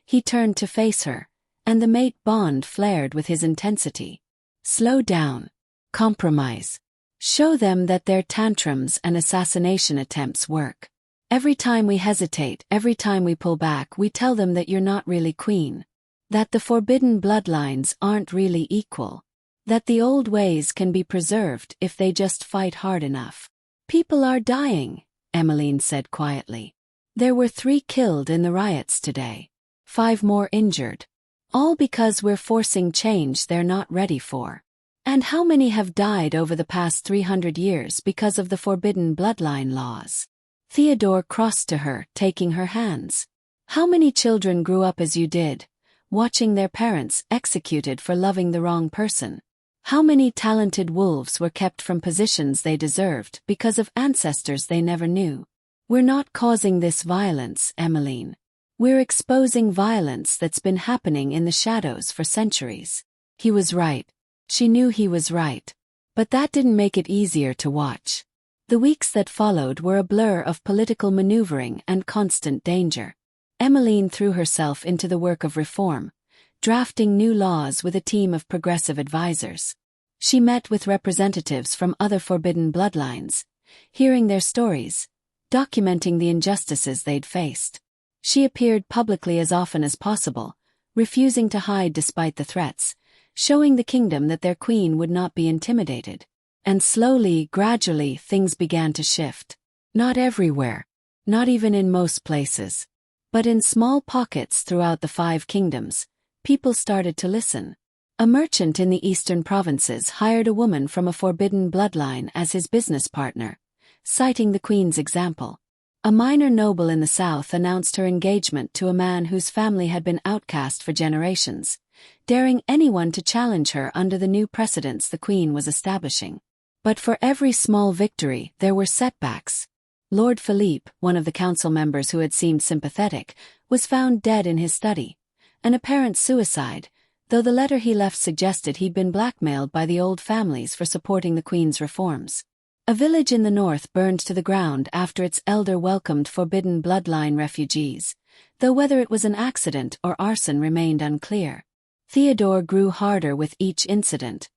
He turned to face her, and the mate bond flared with his intensity. "Slow down. Compromise. Show them that their tantrums and assassination attempts work. Every time we hesitate, every time we pull back, we tell them that you're not really queen. That the forbidden bloodlines aren't really equal. That the old ways can be preserved if they just fight hard enough." "People are dying," Émeline said quietly. "There were 3 killed in the riots today. 5 more injured. All because we're forcing change they're not ready for. And how many have died over the past 300 years because of the forbidden bloodline laws?" Théodore crossed to her, taking her hands. "How many children grew up as you did, watching their parents executed for loving the wrong person? How many talented wolves were kept from positions they deserved because of ancestors they never knew? We're not causing this violence, Émeline. We're exposing violence that's been happening in the shadows for centuries." He was right. She knew he was right. But that didn't make it easier to watch. The weeks that followed were a blur of political maneuvering and constant danger. Émeline threw herself into the work of reform, drafting new laws with a team of progressive advisors. She met with representatives from other forbidden bloodlines, hearing their stories, documenting the injustices they'd faced. She appeared publicly as often as possible, refusing to hide despite the threats, showing the kingdom that their queen would not be intimidated. And slowly, gradually, things began to shift. Not everywhere, not even in most places. But in small pockets throughout the 5 kingdoms, people started to listen. A merchant in the eastern provinces hired a woman from a forbidden bloodline as his business partner, citing the queen's example. A minor noble in the south announced her engagement to a man whose family had been outcast for generations, daring anyone to challenge her under the new precedents the queen was establishing. But for every small victory, there were setbacks. Lord Philippe, one of the council members who had seemed sympathetic, was found dead in his study. An apparent suicide, though the letter he left suggested he'd been blackmailed by the old families for supporting the queen's reforms. A village in the north burned to the ground after its elder welcomed forbidden bloodline refugees, though whether it was an accident or arson remained unclear. Théodore grew harder with each incident,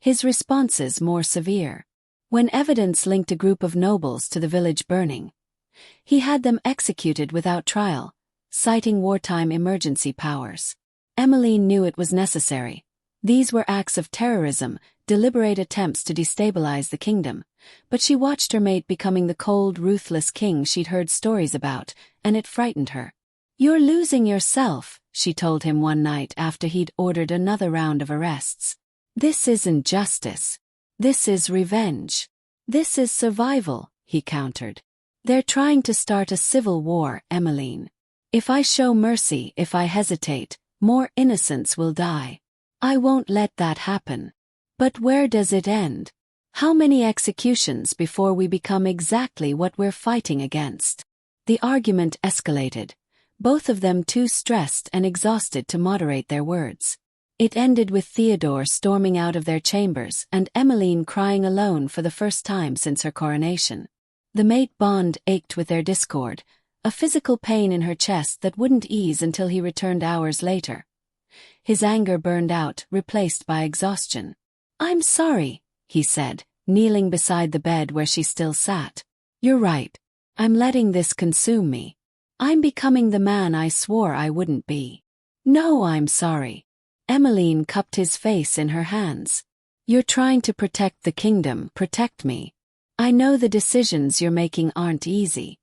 his responses more severe. When evidence linked a group of nobles to the village burning, he had them executed without trial, citing wartime emergency powers. Émeline knew it was necessary. These were acts of terrorism, deliberate attempts to destabilize the kingdom, but she watched her mate becoming the cold, ruthless king she'd heard stories about, and it frightened her. "You're losing yourself," she told him one night after he'd ordered another round of arrests. "This isn't justice. This is revenge. This is survival," he countered. "They're trying to start a civil war, Émeline. If I show mercy, if I hesitate, more innocents will die. I won't let that happen. But where does it end? How many executions before we become exactly what we're fighting against?" The argument escalated, both of them too stressed and exhausted to moderate their words. It ended with Théodore storming out of their chambers and Émeline crying alone for the first time since her coronation. The mate bond ached with their discord, a physical pain in her chest that wouldn't ease until he returned hours later. His anger burned out, replaced by exhaustion. "I'm sorry," he said, kneeling beside the bed where she still sat. "You're right. I'm letting this consume me. I'm becoming the man I swore I wouldn't be." "No, I'm sorry." Émeline cupped his face in her hands. You're trying to protect the kingdom, protect me. I know the decisions you're making aren't easy.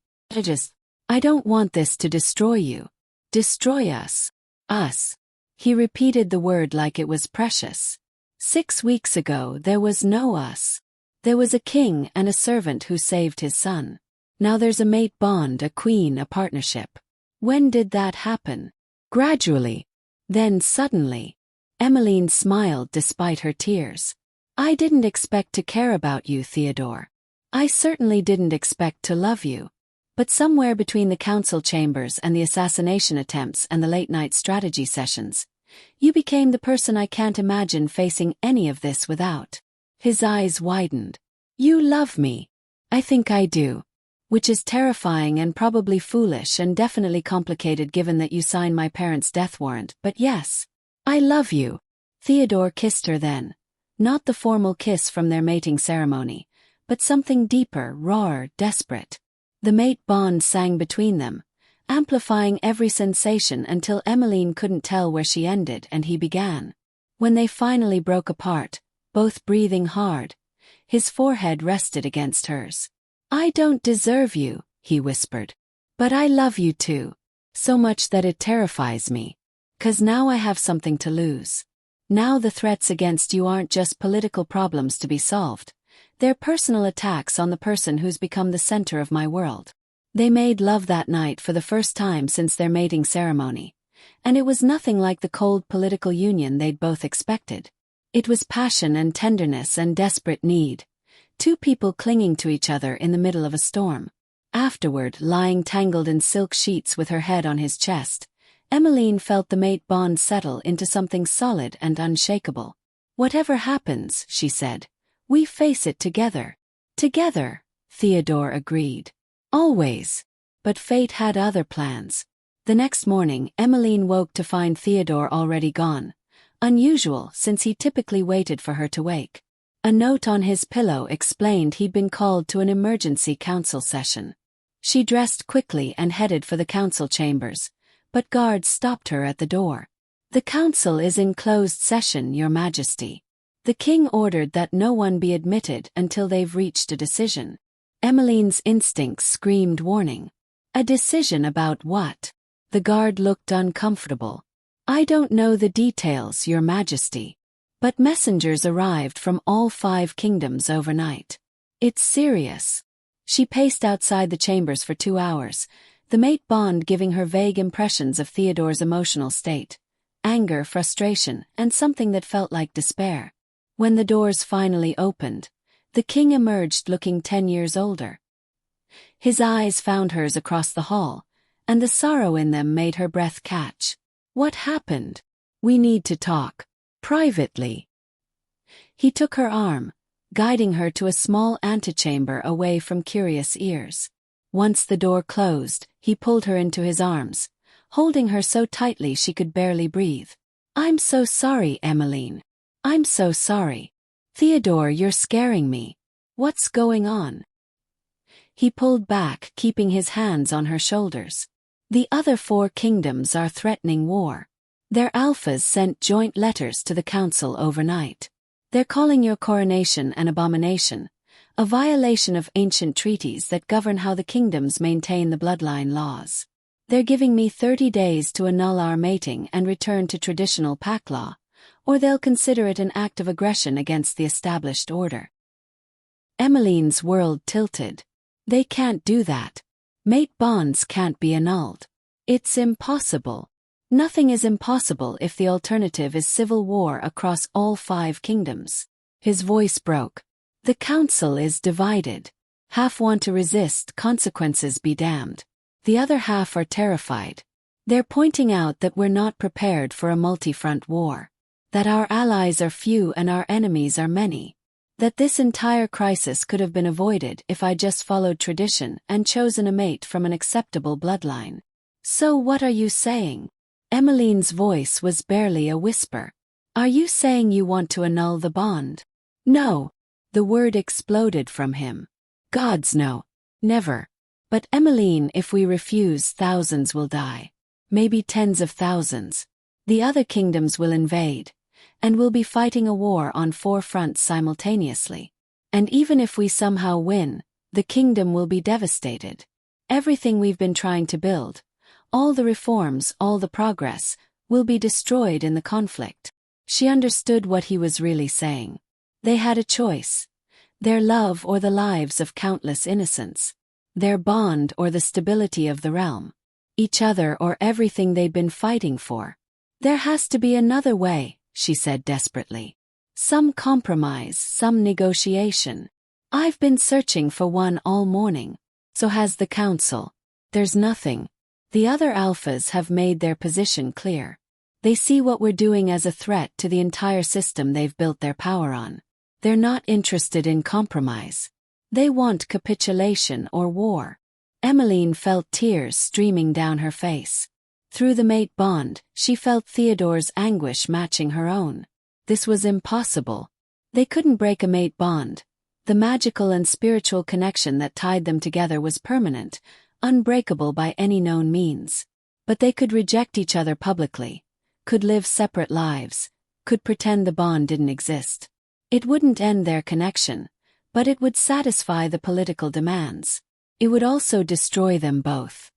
I don't want this to destroy you. Destroy us. Us. He repeated the word like it was precious. 6 weeks ago there was no us. There was a king and a servant who saved his son. Now there's a mate bond, a queen, a partnership. When did that happen? Gradually. Then suddenly. Émeline smiled despite her tears. I didn't expect to care about you, Théodore. I certainly didn't expect to love you. But somewhere between the council chambers and the assassination attempts and the late-night strategy sessions, you became the person I can't imagine facing any of this without. His eyes widened. You love me. I think I do. Which is terrifying and probably foolish and definitely complicated given that you signed my parents' death warrant, but yes. I love you. Théodore kissed her then. Not the formal kiss from their mating ceremony, but something deeper, rawer, desperate. The mate bond sang between them, amplifying every sensation until Émeline couldn't tell where she ended and he began. When they finally broke apart, both breathing hard, his forehead rested against hers. I don't deserve you, he whispered. But I love you too. So much that it terrifies me. 'Cause now I have something to lose. Now the threats against you aren't just political problems to be solved. They're personal attacks on the person who's become the center of my world. They made love that night for the first time since their mating ceremony. And it was nothing like the cold political union they'd both expected. It was passion and tenderness and desperate need. Two people clinging to each other in the middle of a storm. Afterward, lying tangled in silk sheets with her head on his chest, Émeline felt the mate bond settle into something solid and unshakable. Whatever happens, she said, we face it together. Together, Théodore agreed. Always. But fate had other plans. The next morning, Émeline woke to find Théodore already gone. Unusual, since he typically waited for her to wake. A note on his pillow explained he'd been called to an emergency council session. She dressed quickly and headed for the council chambers, but guards stopped her at the door. The council is in closed session, Your Majesty. The king ordered that no one be admitted until they've reached a decision. Émeline's instincts screamed warning. A decision about what? The guard looked uncomfortable. I don't know the details, Your Majesty. But messengers arrived from all 5 kingdoms overnight. It's serious. She paced outside the chambers for 2 hours, the mate bond giving her vague impressions of Théodore's emotional state. Anger, frustration, and something that felt like despair. When the doors finally opened, the king emerged looking 10 years older. His eyes found hers across the hall, and the sorrow in them made her breath catch. What happened? We need to talk. Privately. He took her arm, guiding her to a small antechamber away from curious ears. Once the door closed, he pulled her into his arms, holding her so tightly she could barely breathe. I'm so sorry, Émeline. I'm so sorry. Théodore, you're scaring me. What's going on? He pulled back, keeping his hands on her shoulders. The other 4 kingdoms are threatening war. Their alphas sent joint letters to the council overnight. They're calling your coronation an abomination, a violation of ancient treaties that govern how the kingdoms maintain the bloodline laws. They're giving me 30 days to annul our mating and return to traditional pack law, or they'll consider it an act of aggression against the established order. Émeline's world tilted. They can't do that. Mate bonds can't be annulled. It's impossible. Nothing is impossible if the alternative is civil war across all 5 kingdoms. His voice broke. The council is divided. Half want to resist, consequences be damned. The other half are terrified. They're pointing out that we're not prepared for a multi-front war. That our allies are few and our enemies are many. That this entire crisis could have been avoided if I just followed tradition and chosen a mate from an acceptable bloodline. So what are you saying? Émeline's voice was barely a whisper. Are you saying you want to annul the bond? No. The word exploded from him. Gods no. Never. But Émeline, if we refuse, thousands will die. Maybe tens of thousands. The other kingdoms will invade. And we'll be fighting a war on 4 fronts simultaneously. And even if we somehow win, the kingdom will be devastated. Everything we've been trying to build, all the reforms, all the progress, will be destroyed in the conflict." She understood what he was really saying. They had a choice. Their love or the lives of countless innocents. Their bond or the stability of the realm. Each other or everything they'd been fighting for. "There has to be another way," she said desperately. "Some compromise, some negotiation. I've been searching for one all morning. So has the council. There's nothing. The other alphas have made their position clear. They see what we're doing as a threat to the entire system they've built their power on. They're not interested in compromise. They want capitulation or war." Émeline felt tears streaming down her face. Through the mate bond, she felt Théodore's anguish matching her own. This was impossible. They couldn't break a mate bond. The magical and spiritual connection that tied them together was permanent, unbreakable by any known means. But they could reject each other publicly, could live separate lives, could pretend the bond didn't exist. It wouldn't end their connection, but it would satisfy the political demands. It would also destroy them both.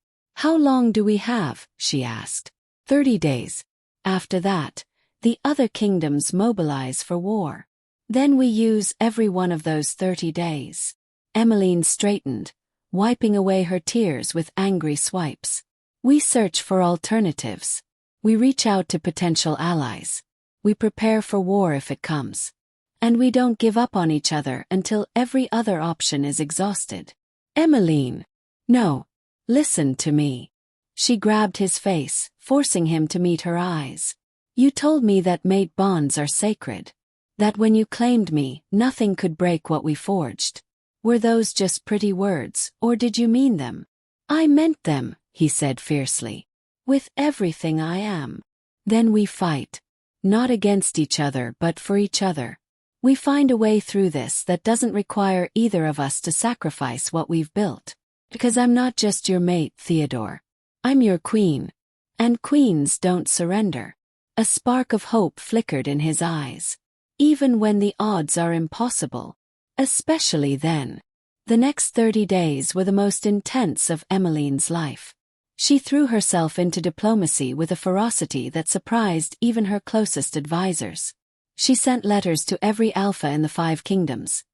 "How long do we have?" she asked. 30 days. After that, the other kingdoms mobilize for war. Then we use every one of those 30 days. Émeline straightened, wiping away her tears with angry swipes. "We search for alternatives. We reach out to potential allies. We prepare for war if it comes. And we don't give up on each other until every other option is exhausted." "Émeline! No. Listen to me." She grabbed his face, forcing him to meet her eyes. "You told me that mate bonds are sacred. That when you claimed me, nothing could break what we forged. Were those just pretty words, or did you mean them?" "I meant them," he said fiercely. "With everything I am. Then we fight. Not against each other but for each other. We find a way through this that doesn't require either of us to sacrifice what we've built. Because I'm not just your mate, Théodore. I'm your queen. And queens don't surrender." A spark of hope flickered in his eyes. "Even when the odds are impossible. Especially then." The next 30 days were the most intense of Émeline's life. She threw herself into diplomacy with a ferocity that surprised even her closest advisors. She sent letters to every alpha in the 5 kingdoms.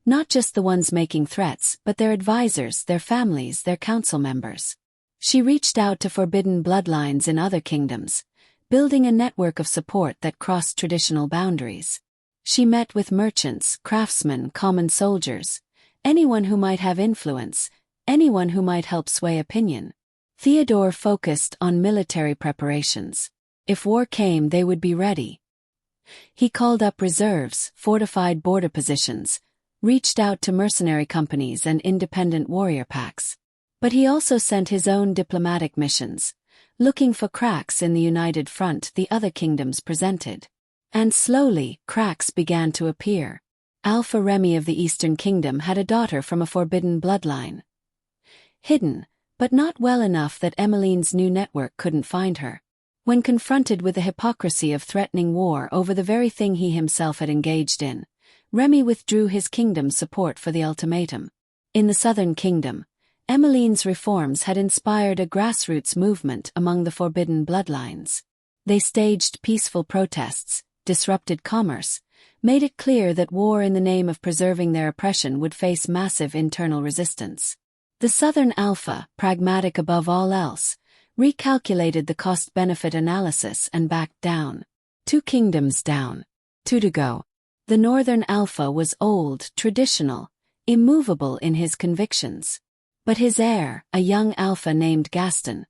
Not just the ones making threats, but their advisors, their families, their council members. She reached out to forbidden bloodlines in other kingdoms, building a network of support that crossed traditional boundaries. She met with merchants, craftsmen, common soldiers, anyone who might have influence, anyone who might help sway opinion. Théodore focused on military preparations. If war came, they would be ready. He called up reserves, fortified border positions, reached out to mercenary companies and independent warrior packs. But he also sent his own diplomatic missions, looking for cracks in the united front the other kingdoms presented. And slowly, cracks began to appear. Alpha Remy of the Eastern Kingdom had a daughter from a forbidden bloodline. Hidden, but not well enough that Émeline's new network couldn't find her. When confronted with the hypocrisy of threatening war over the very thing he himself had engaged in, Remy withdrew his kingdom's support for the ultimatum. In the Southern Kingdom, Émeline's reforms had inspired a grassroots movement among the forbidden bloodlines. They staged peaceful protests, disrupted commerce, made it clear that war in the name of preserving their oppression would face massive internal resistance. The Southern Alpha, pragmatic above all else, recalculated the cost-benefit analysis and backed down. 2 kingdoms down. 2 to go. The Northern Alpha was old, traditional, immovable in his convictions. But his heir, a young alpha named Gaston,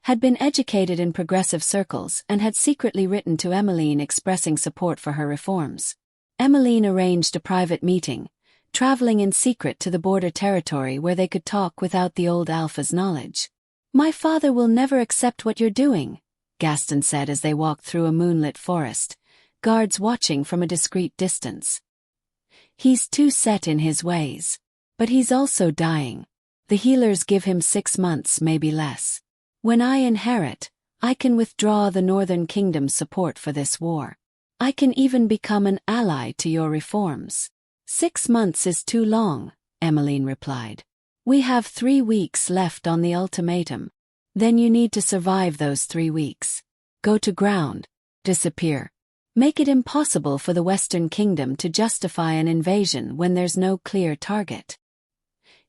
had been educated in progressive circles and had secretly written to Émeline expressing support for her reforms. Émeline arranged a private meeting, traveling in secret to the border territory where they could talk without the old alpha's knowledge. "My father will never accept what you're doing," Gaston said as they walked through a moonlit forest, guards watching from a discreet distance. "He's too set in his ways. But he's also dying. The healers give him 6 months, maybe less. When I inherit, I can withdraw the Northern Kingdom's support for this war. I can even become an ally to your reforms. 6 months is too long, Émeline replied. We have 3 weeks left on the ultimatum. Then you need to survive those 3 weeks. Go to ground. Disappear. Make it impossible for the Western Kingdom to justify an invasion when there's no clear target.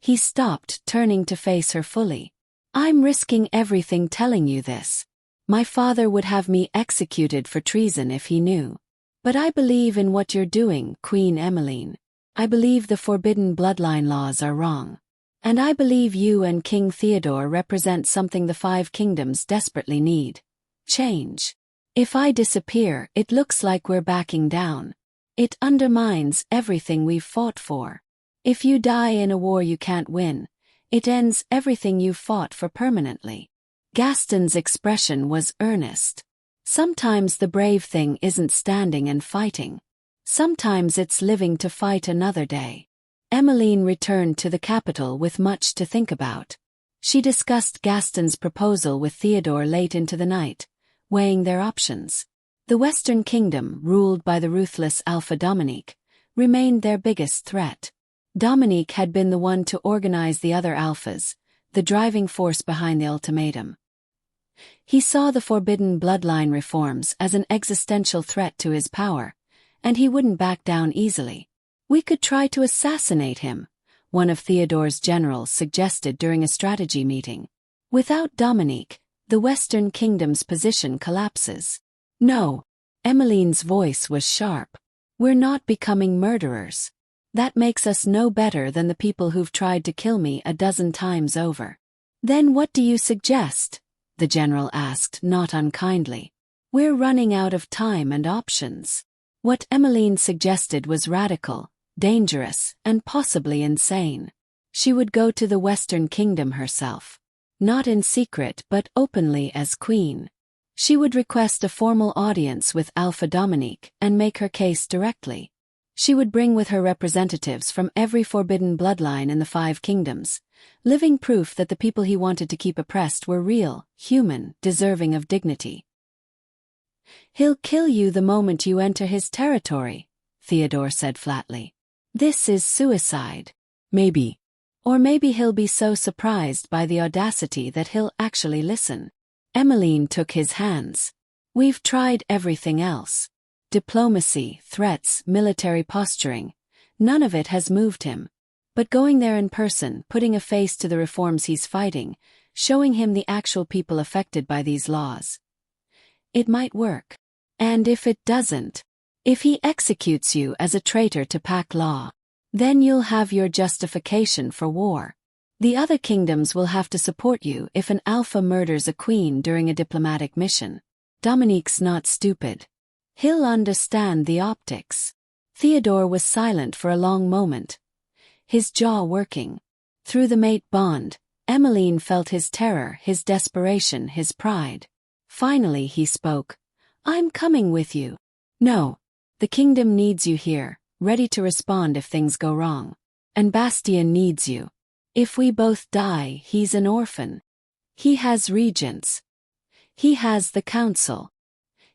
He stopped, turning to face her fully. I'm risking everything telling you this. My father would have me executed for treason if he knew. But I believe in what you're doing, Queen Émeline. I believe the forbidden bloodline laws are wrong. And I believe you and King Théodore represent something the 5 kingdoms desperately need. Change. If I disappear, it looks like we're backing down. It undermines everything we've fought for. If you die in a war you can't win, it ends everything you've fought for permanently. Gaston's expression was earnest. Sometimes the brave thing isn't standing and fighting. Sometimes it's living to fight another day. Émeline returned to the capital with much to think about. She discussed Gaston's proposal with Théodore late into the night, weighing their options. The Western Kingdom, ruled by the ruthless Alpha Dominique, remained their biggest threat. Dominique had been the one to organize the other Alphas, the driving force behind the ultimatum. He saw the forbidden bloodline reforms as an existential threat to his power, and he wouldn't back down easily. We could try to assassinate him, one of Théodore's generals suggested during a strategy meeting. Without Dominique, the Western Kingdom's position collapses. No. Émeline's voice was sharp. We're not becoming murderers. That makes us no better than the people who've tried to kill me a dozen times over. Then what do you suggest? The general asked, not unkindly. We're running out of time and options. What Émeline suggested was radical, dangerous, and possibly insane. She would go to the Western Kingdom herself. Not in secret but openly as queen. She would request a formal audience with Alpha Dominique and make her case directly. She would bring with her representatives from every forbidden bloodline in the 5 kingdoms, living proof that the people he wanted to keep oppressed were real, human, deserving of dignity. He'll kill you the moment you enter his territory, Théodore said flatly. This is suicide. Maybe. Or maybe he'll be so surprised by the audacity that he'll actually listen. Émeline took his hands. We've tried everything else. Diplomacy, threats, military posturing. None of it has moved him. But going there in person, putting a face to the reforms he's fighting, showing him the actual people affected by these laws. It might work. And if it doesn't, if he executes you as a traitor to pack law, then you'll have your justification for war. The other kingdoms will have to support you if an alpha murders a queen during a diplomatic mission. Dominique's not stupid. He'll understand the optics. Théodore was silent for a long moment, his jaw working. Through the mate bond, Émeline felt his terror, his desperation, his pride. Finally he spoke. I'm coming with you. No. The kingdom needs you here, ready to respond if things go wrong. And Bastien needs you. If we both die, he's an orphan. He has regents. He has the council.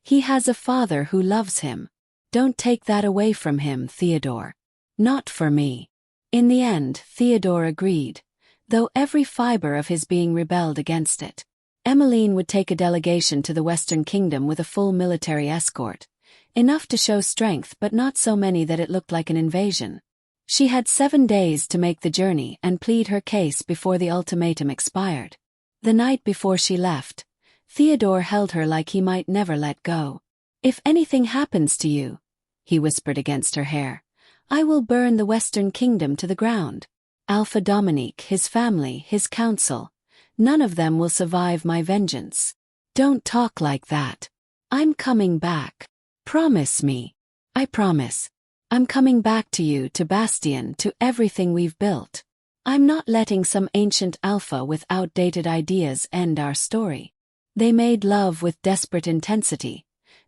He has a father who loves him. Don't take that away from him, Théodore. Not for me. In the end, Théodore agreed, though every fiber of his being rebelled against it. Émeline would take a delegation to the Western Kingdom with a full military escort. Enough to show strength but not so many that it looked like an invasion. She had 7 days to make the journey and plead her case before the ultimatum expired. The night before she left, Théodore held her like he might never let go. If anything happens to you, he whispered against her hair, I will burn the Western Kingdom to the ground. Alpha Dominique, his family, his council, none of them will survive my vengeance. Don't talk like that. I'm coming back. Promise me. I promise. I'm coming back to you, to Bastien, to everything we've built. I'm not letting some ancient alpha with outdated ideas end our story. They made love with desperate intensity,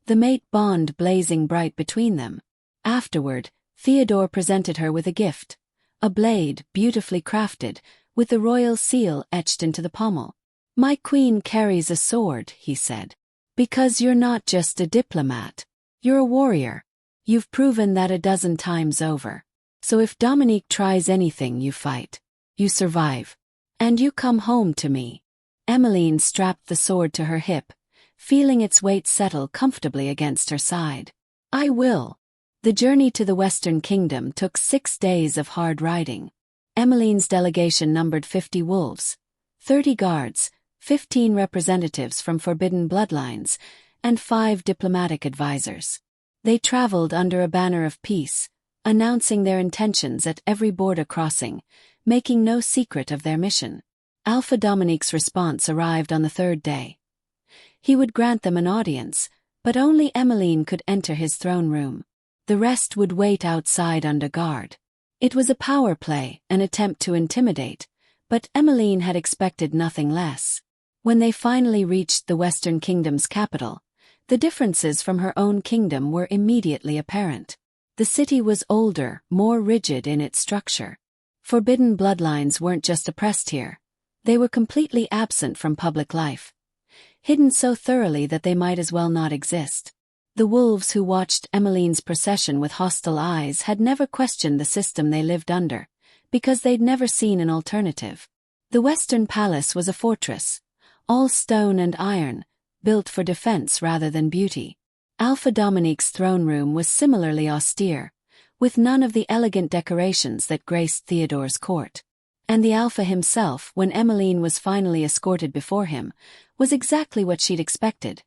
the mate bond blazing bright between them. Afterward, Théodore presented her with a gift, a blade beautifully crafted, with the royal seal etched into the pommel. My queen carries a sword, he said. Because you're not just a diplomat. You're a warrior. You've proven that a dozen times over. So if Dominique tries anything, you fight. You survive. And you come home to me. Émeline strapped the sword to her hip, feeling its weight settle comfortably against her side. I will. The journey to the Western Kingdom took 6 days of hard riding. Émeline's delegation numbered 50 wolves, 30 guards, 15 representatives from forbidden bloodlines, and 5 diplomatic advisors. They traveled under a banner of peace, announcing their intentions at every border crossing, making no secret of their mission. Alpha Dominique's response arrived on the 3rd day. He would grant them an audience, but only Émeline could enter his throne room. The rest would wait outside under guard. It was a power play, an attempt to intimidate, but Émeline had expected nothing less. When they finally reached the Western Kingdom's capital, the differences from her own kingdom were immediately apparent. The city was older, more rigid in its structure. Forbidden bloodlines weren't just oppressed here. They were completely absent from public life, hidden so thoroughly that they might as well not exist. The wolves who watched Émeline's procession with hostile eyes had never questioned the system they lived under, because they'd never seen an alternative. The Western Palace was a fortress, all stone and iron, built for defense rather than beauty. Alpha Dominique's throne room was similarly austere, with none of the elegant decorations that graced Théodore's court. And the Alpha himself, when Émeline was finally escorted before him, was exactly what she'd expected.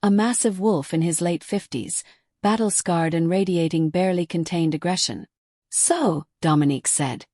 A massive wolf in his late 50s, battle-scarred and radiating barely contained aggression. So, Dominique said,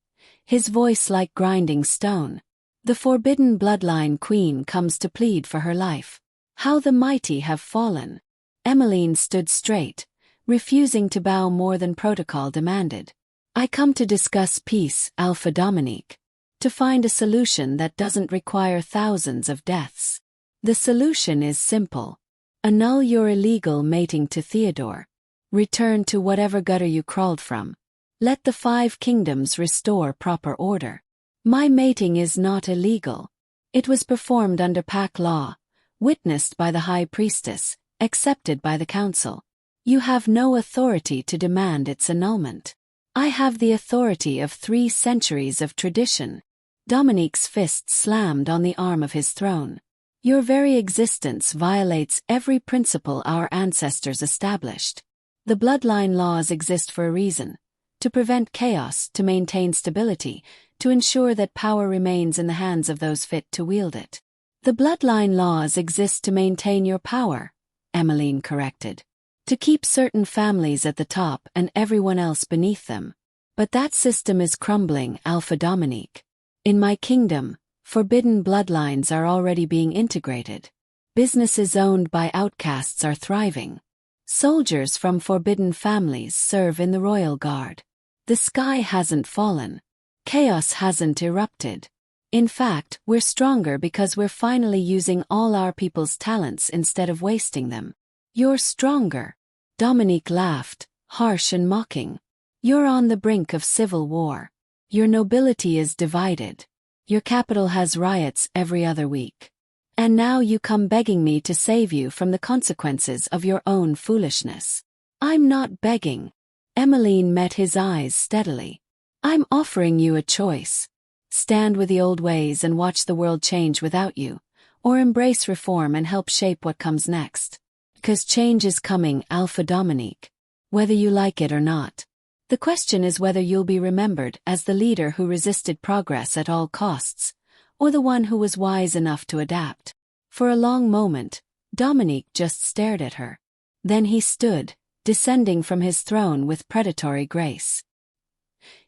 his voice like grinding stone, the forbidden bloodline queen comes to plead for her life. How the mighty have fallen. Émeline stood straight, refusing to bow more than protocol demanded. I come to discuss peace, Alpha Dominique. To find a solution that doesn't require thousands of deaths. The solution is simple. Annul your illegal mating to Théodore. Return to whatever gutter you crawled from. Let the 5 kingdoms restore proper order. My mating is not illegal. It was performed under pack law, witnessed by the high priestess, accepted by the council. You have no authority to demand its annulment. I have the authority of 3 centuries of tradition. Dominique's fist slammed on the arm of his throne. Your very existence violates every principle our ancestors established. The bloodline laws exist for a reason. To prevent chaos, to maintain stability, to ensure that power remains in the hands of those fit to wield it. The bloodline laws exist to maintain your power, Émeline corrected. To keep certain families at the top and everyone else beneath them. But that system is crumbling, Alpha Dominique. In my kingdom, forbidden bloodlines are already being integrated. Businesses owned by outcasts are thriving. Soldiers from forbidden families serve in the royal guard. The sky hasn't fallen. Chaos hasn't erupted. In fact, we're stronger because we're finally using all our people's talents instead of wasting them. You're stronger. Dominique laughed, harsh and mocking. You're on the brink of civil war. Your nobility is divided. Your capital has riots every other week. And now you come begging me to save you from the consequences of your own foolishness. I'm not begging. Émeline met his eyes steadily. I'm offering you a choice. Stand with the old ways and watch the world change without you, or embrace reform and help shape what comes next. Because change is coming, Alpha Dominique. Whether you like it or not. The question is whether you'll be remembered as the leader who resisted progress at all costs, or the one who was wise enough to adapt. For a long moment, Dominique just stared at her. Then he stood, descending from his throne with predatory grace.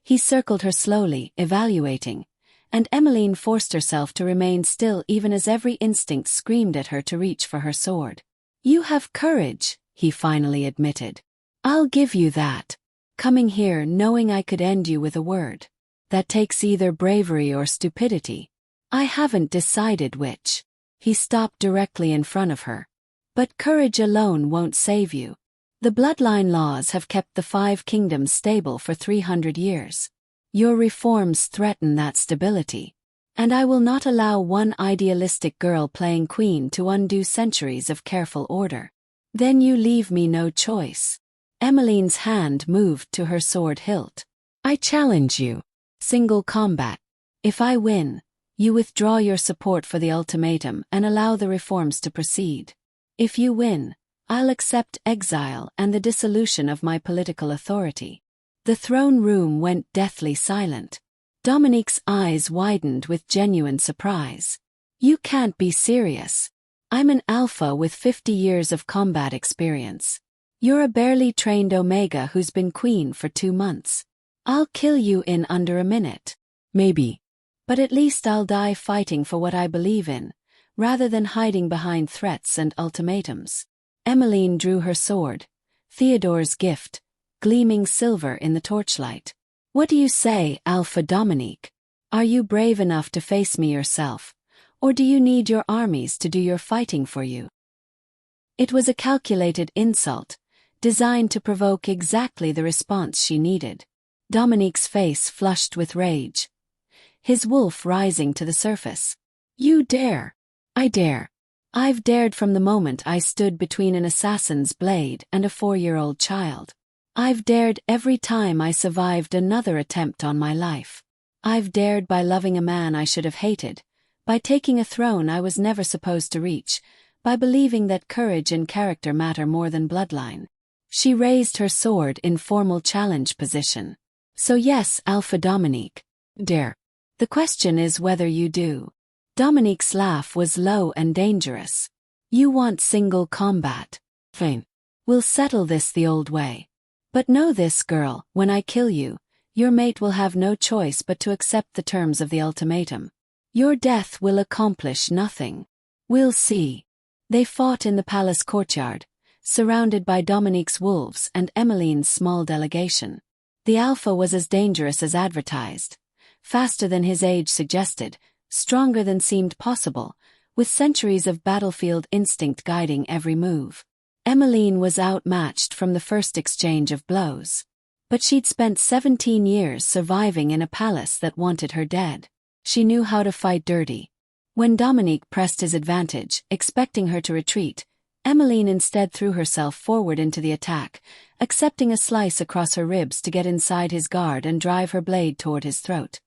He circled her slowly, evaluating, and Émeline forced herself to remain still even as every instinct screamed at her to reach for her sword. You have courage, he finally admitted. I'll give you that. Coming here knowing I could end you with a word. That takes either bravery or stupidity. I haven't decided which. He stopped directly in front of her. But courage alone won't save you. The bloodline laws have kept the 5 kingdoms stable for 300 years. Your reforms threaten that stability. And I will not allow one idealistic girl playing queen to undo centuries of careful order. Then you leave me no choice. Emeline's hand moved to her sword hilt. I challenge you. Single combat. If I win, you withdraw your support for the ultimatum and allow the reforms to proceed. If you win, I'll accept exile and the dissolution of my political authority. The throne room went deathly silent. Dominique's eyes widened with genuine surprise. You can't be serious. I'm an alpha with 50 years of combat experience. You're a barely trained Omega who's been queen for 2 months. I'll kill you in under a minute. Maybe. But at least I'll die fighting for what I believe in, rather than hiding behind threats and ultimatums. Émeline drew her sword, Théodore's gift, gleaming silver in the torchlight. What do you say, Alpha Dominique? Are you brave enough to face me yourself, or do you need your armies to do your fighting for you? It was a calculated insult, designed to provoke exactly the response she needed. Dominique's face flushed with rage, his wolf rising to the surface. You dare. I dare. I've dared from the moment I stood between an assassin's blade and a 4-year-old child. I've dared every time I survived another attempt on my life. I've dared by loving a man I should have hated, by taking a throne I was never supposed to reach, by believing that courage and character matter more than bloodline. She raised her sword in formal challenge position. So yes, Alpha Dominique. Dare. The question is whether you do. Dominique's laugh was low and dangerous. You want single combat. Fine. We'll settle this the old way. But know this, girl, when I kill you, your mate will have no choice but to accept the terms of the ultimatum. Your death will accomplish nothing. We'll see. They fought in the palace courtyard, surrounded by Dominique's wolves and Émeline's small delegation. The Alpha was as dangerous as advertised, faster than his age suggested, stronger than seemed possible, with centuries of battlefield instinct guiding every move. Émeline was outmatched from the first exchange of blows. But she'd spent 17 years surviving in a palace that wanted her dead. She knew how to fight dirty. When Dominique pressed his advantage, expecting her to retreat, Émeline instead threw herself forward into the attack, accepting a slice across her ribs to get inside his guard and drive her blade toward his throat.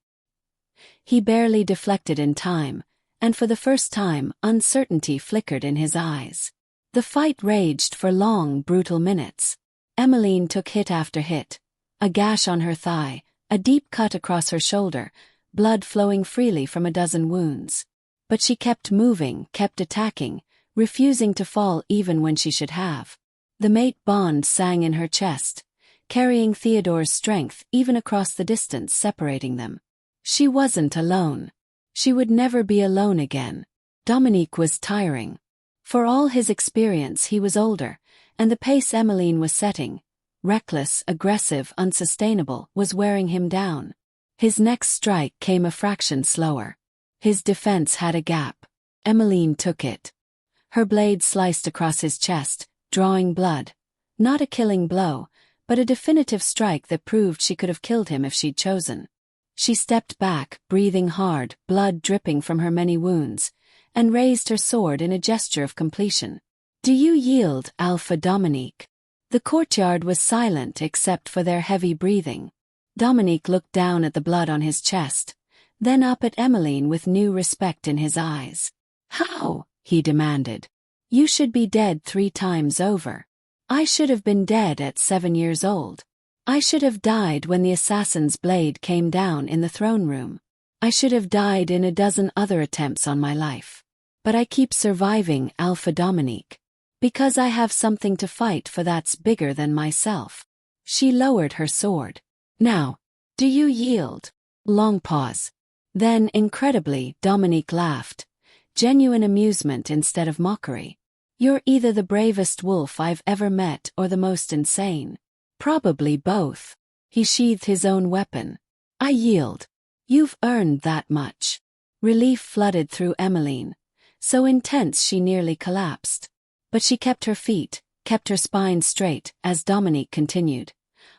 He barely deflected in time, and for the first time, uncertainty flickered in his eyes. The fight raged for long, brutal minutes. Émeline took hit after hit. A gash on her thigh, a deep cut across her shoulder, blood flowing freely from a dozen wounds. But she kept moving, kept attacking, refusing to fall even when she should have. The mate bond sang in her chest, carrying Théodore's strength even across the distance separating them. She wasn't alone. She would never be alone again. Dominique was tiring. For all his experience he was older, and the pace Émeline was setting, reckless, aggressive, unsustainable, was wearing him down. His next strike came a fraction slower. His defense had a gap. Émeline took it. Her blade sliced across his chest, drawing blood. Not a killing blow, but a definitive strike that proved she could have killed him if she'd chosen. She stepped back, breathing hard, blood dripping from her many wounds, and raised her sword in a gesture of completion. Do you yield, Alpha Dominique? The courtyard was silent except for their heavy breathing. Dominique looked down at the blood on his chest, then up at Émeline with new respect in his eyes. How? He demanded. You should be dead 3 times over. I should have been dead at 7 years old. I should have died when the assassin's blade came down in the throne room. I should have died in a dozen other attempts on my life. But I keep surviving, Alpha Dominique. Because I have something to fight for that's bigger than myself. She lowered her sword. Now, do you yield? Long pause. Then, incredibly, Dominique laughed. Genuine amusement instead of mockery. You're either the bravest wolf I've ever met or the most insane. Probably both. He sheathed his own weapon. I yield. You've earned that much. Relief flooded through Émeline, so intense she nearly collapsed. But she kept her feet, kept her spine straight, as Dominique continued.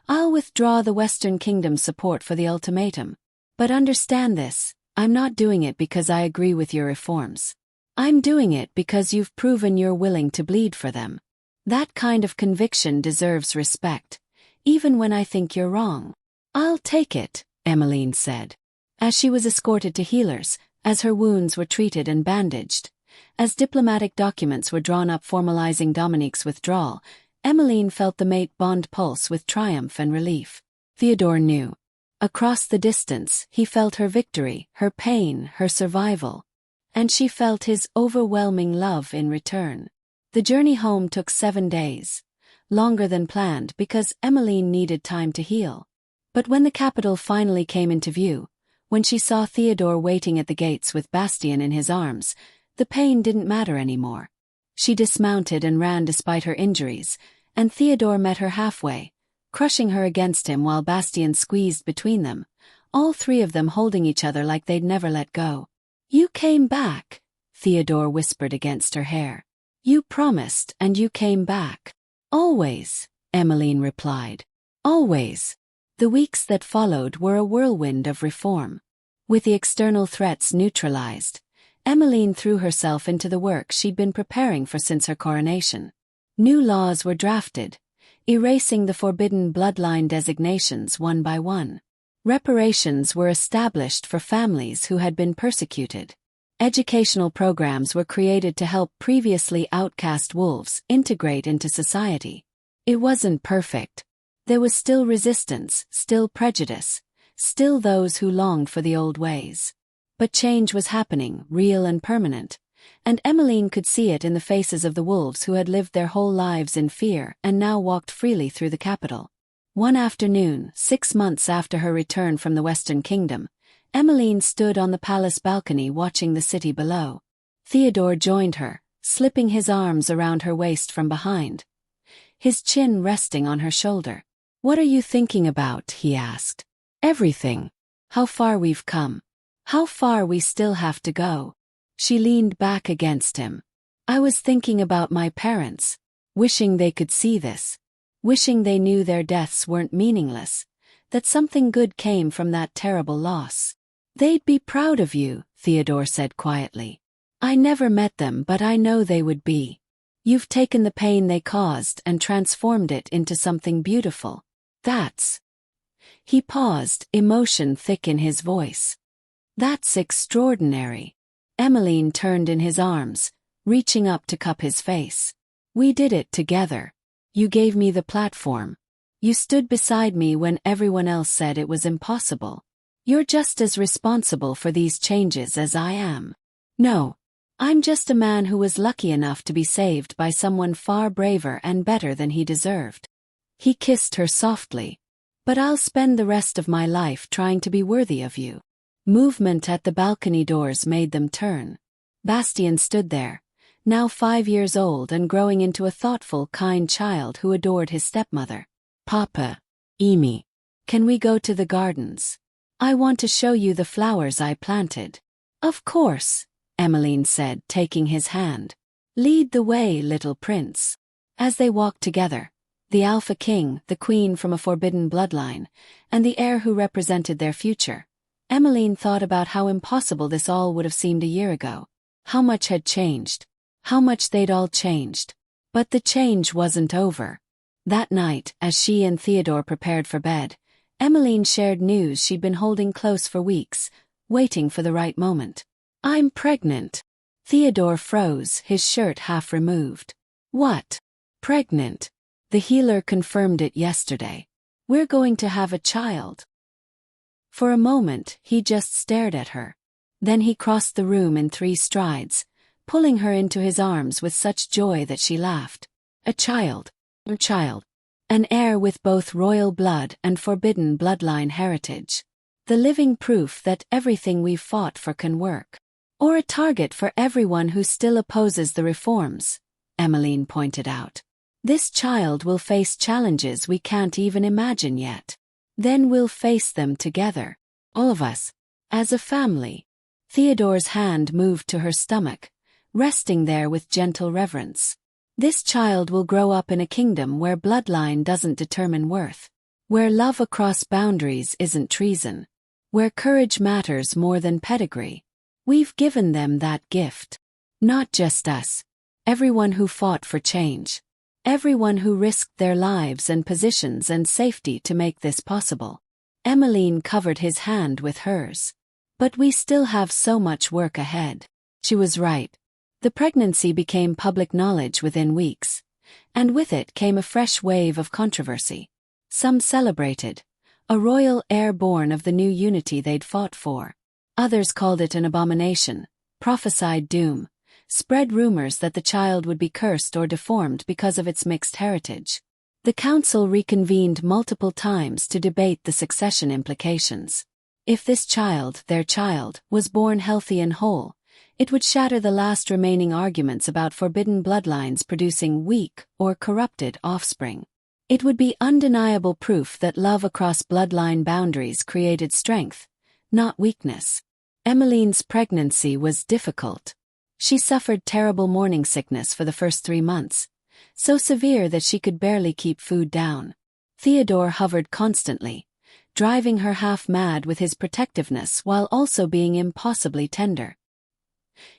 I'll withdraw the Western Kingdom's support for the ultimatum. But understand this, I'm not doing it because I agree with your reforms. I'm doing it because you've proven you're willing to bleed for them. That kind of conviction deserves respect, even when I think you're wrong. I'll take it, Émeline said. As she was escorted to healers, as her wounds were treated and bandaged, as diplomatic documents were drawn up formalizing Dominique's withdrawal, Émeline felt the mate bond pulse with triumph and relief. Théodore knew. Across the distance, he felt her victory, her pain, her survival. And she felt his overwhelming love in return. The journey home took 7 days. Longer than planned because Émeline needed time to heal. But when the capital finally came into view, when she saw Théodore waiting at the gates with Bastien in his arms, the pain didn't matter anymore. She dismounted and ran despite her injuries, and Théodore met her halfway, crushing her against him while Bastien squeezed between them, all three of them holding each other like they'd never let go. "You came back," Théodore whispered against her hair. "You promised and you came back." "Always," Émeline replied. "Always." The weeks that followed were a whirlwind of reform. With the external threats neutralized, Émeline threw herself into the work she'd been preparing for since her coronation. New laws were drafted, erasing the forbidden bloodline designations one by one. Reparations were established for families who had been persecuted. Educational programs were created to help previously outcast wolves integrate into society. It wasn't perfect. There was still resistance, still prejudice, still those who longed for the old ways. But change was happening, real and permanent, and Émeline could see it in the faces of the wolves who had lived their whole lives in fear and now walked freely through the capital. One afternoon, 6 months after her return from the Western Kingdom, Émeline stood on the palace balcony watching the city below. Théodore joined her, slipping his arms around her waist from behind, his chin resting on her shoulder. "What are you thinking about?" he asked. "Everything. How far we've come. How far we still have to go." She leaned back against him. "I was thinking about my parents, wishing they could see this, wishing they knew their deaths weren't meaningless, that something good came from that terrible loss." "They'd be proud of you," Théodore said quietly. "I never met them, but I know they would be. You've taken the pain they caused and transformed it into something beautiful. That's..." He paused, emotion thick in his voice. "That's extraordinary." Émeline turned in his arms, reaching up to cup his face. "We did it together. You gave me the platform. You stood beside me when everyone else said it was impossible. You're just as responsible for these changes as I am." "No. I'm just a man who was lucky enough to be saved by someone far braver and better than he deserved." He kissed her softly. "But I'll spend the rest of my life trying to be worthy of you." Movement at the balcony doors made them turn. Bastien stood there, now 5 years old and growing into a thoughtful, kind child who adored his stepmother. "Papa, Emi, can we go to the gardens? I want to show you the flowers I planted." "Of course," Émeline said, taking his hand. "Lead the way, little prince." As they walked together, the Alpha King, the queen from a forbidden bloodline, and the heir who represented their future, Émeline thought about how impossible this all would have seemed a year ago. How much had changed. How much they'd all changed. But the change wasn't over. That night, as she and Théodore prepared for bed, Émeline shared news she'd been holding close for weeks, waiting for the right moment. "I'm pregnant." Théodore froze, his shirt half removed. "What? Pregnant?" "The healer confirmed it yesterday. We're going to have a child." For a moment, he just stared at her. Then he crossed the room in 3 strides, pulling her into his arms with such joy that she laughed. "A child. A child. An heir with both royal blood and forbidden bloodline heritage. The living proof that everything we've fought for can work. Or a target for everyone who still opposes the reforms," Émeline pointed out. "This child will face challenges we can't even imagine yet. Then we'll face them together. All of us. As a family." Theodore's hand moved to her stomach, resting there with gentle reverence. "This child will grow up in a kingdom where bloodline doesn't determine worth. Where love across boundaries isn't treason. Where courage matters more than pedigree. We've given them that gift. Not just us. Everyone who fought for change. Everyone who risked their lives and positions and safety to make this possible. Émeline covered his hand with hers. But we still have so much work ahead. She was right. The pregnancy became public knowledge within weeks, and with it came a fresh wave of controversy. Some celebrated a royal heir born of the new unity they'd fought for. Others called it an abomination, prophesied doom, spread rumors that the child would be cursed or deformed because of its mixed heritage. The council reconvened multiple times to debate the succession implications. If this child, their child, was born healthy and whole, it would shatter the last remaining arguments about forbidden bloodlines producing weak or corrupted offspring. It would be undeniable proof that love across bloodline boundaries created strength, not weakness. Émeline's pregnancy was difficult. She suffered terrible morning sickness for the first 3 months, so severe that she could barely keep food down. Théodore hovered constantly, driving her half mad with his protectiveness while also being impossibly tender.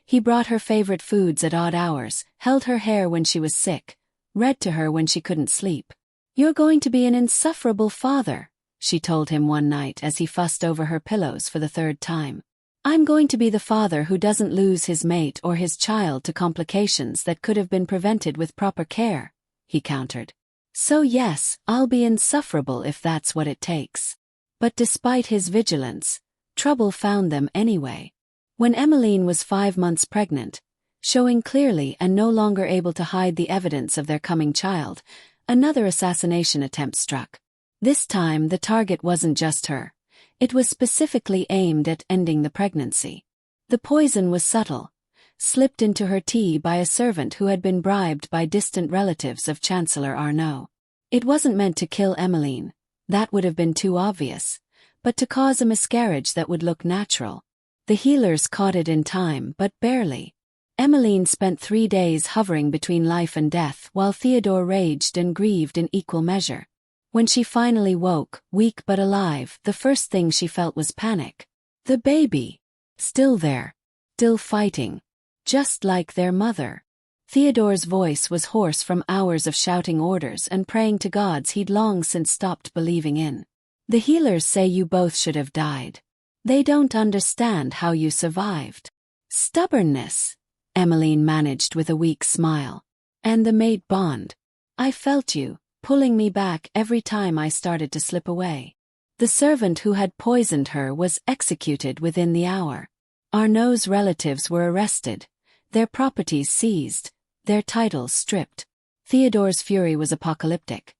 He brought her favorite foods at odd hours, held her hair when she was sick, read to her when she couldn't sleep. "You're going to be an insufferable father," she told him one night as he fussed over her pillows for the 3rd time. "I'm going to be the father who doesn't lose his mate or his child to complications that could have been prevented with proper care," he countered. "So yes, I'll be insufferable if that's what it takes." But despite his vigilance, trouble found them anyway. When Émeline was 5 months pregnant, showing clearly and no longer able to hide the evidence of their coming child, another assassination attempt struck. This time the target wasn't just her. It was specifically aimed at ending the pregnancy. The poison was subtle, slipped into her tea by a servant who had been bribed by distant relatives of Chancellor Arnaud. It wasn't meant to kill Émeline, that would have been too obvious, but to cause a miscarriage that would look natural. The healers caught it in time, but barely. Émeline spent 3 days hovering between life and death while Théodore raged and grieved in equal measure. When she finally woke, weak but alive, the first thing she felt was panic. The baby. Still there. Still fighting. Just like their mother. Theodore's voice was hoarse from hours of shouting orders and praying to gods he'd long since stopped believing in. "The healers say you both should have died. They don't understand how you survived." "Stubbornness," Émeline managed with a weak smile. "And the mate bond. I felt you, pulling me back every time I started to slip away." The servant who had poisoned her was executed within the hour. Arnaud's relatives were arrested, their properties seized, their titles stripped. Théodore's fury was apocalyptic.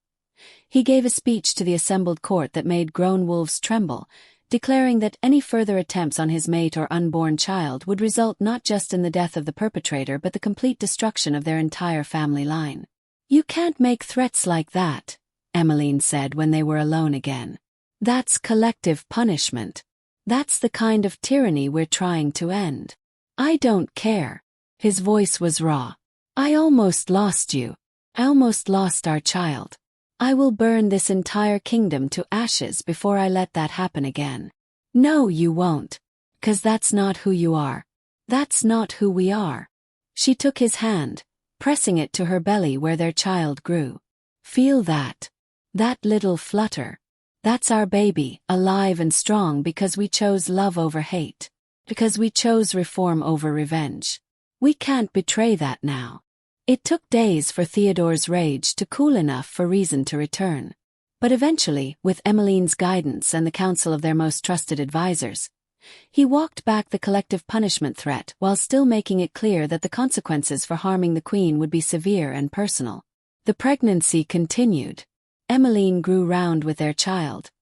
He gave a speech to the assembled court that made grown wolves tremble, declaring that any further attempts on his mate or unborn child would result not just in the death of the perpetrator but the complete destruction of their entire family line. "You can't make threats like that," Émeline said when they were alone again. "That's collective punishment. That's the kind of tyranny we're trying to end." "I don't care." His voice was raw. "I almost lost you. I almost lost our child. I will burn this entire kingdom to ashes before I let that happen again." "No, you won't. 'Cause that's not who you are. That's not who we are." She took his hand, pressing it to her belly where their child grew. "Feel that. That little flutter. That's our baby, alive and strong because we chose love over hate. Because we chose reform over revenge. We can't betray that now." It took days for Théodore's rage to cool enough for reason to return. But eventually, with Émeline's guidance and the counsel of their most trusted advisors, he walked back the collective punishment threat while still making it clear that the consequences for harming the queen would be severe and personal. The pregnancy continued. Émeline grew round with their child,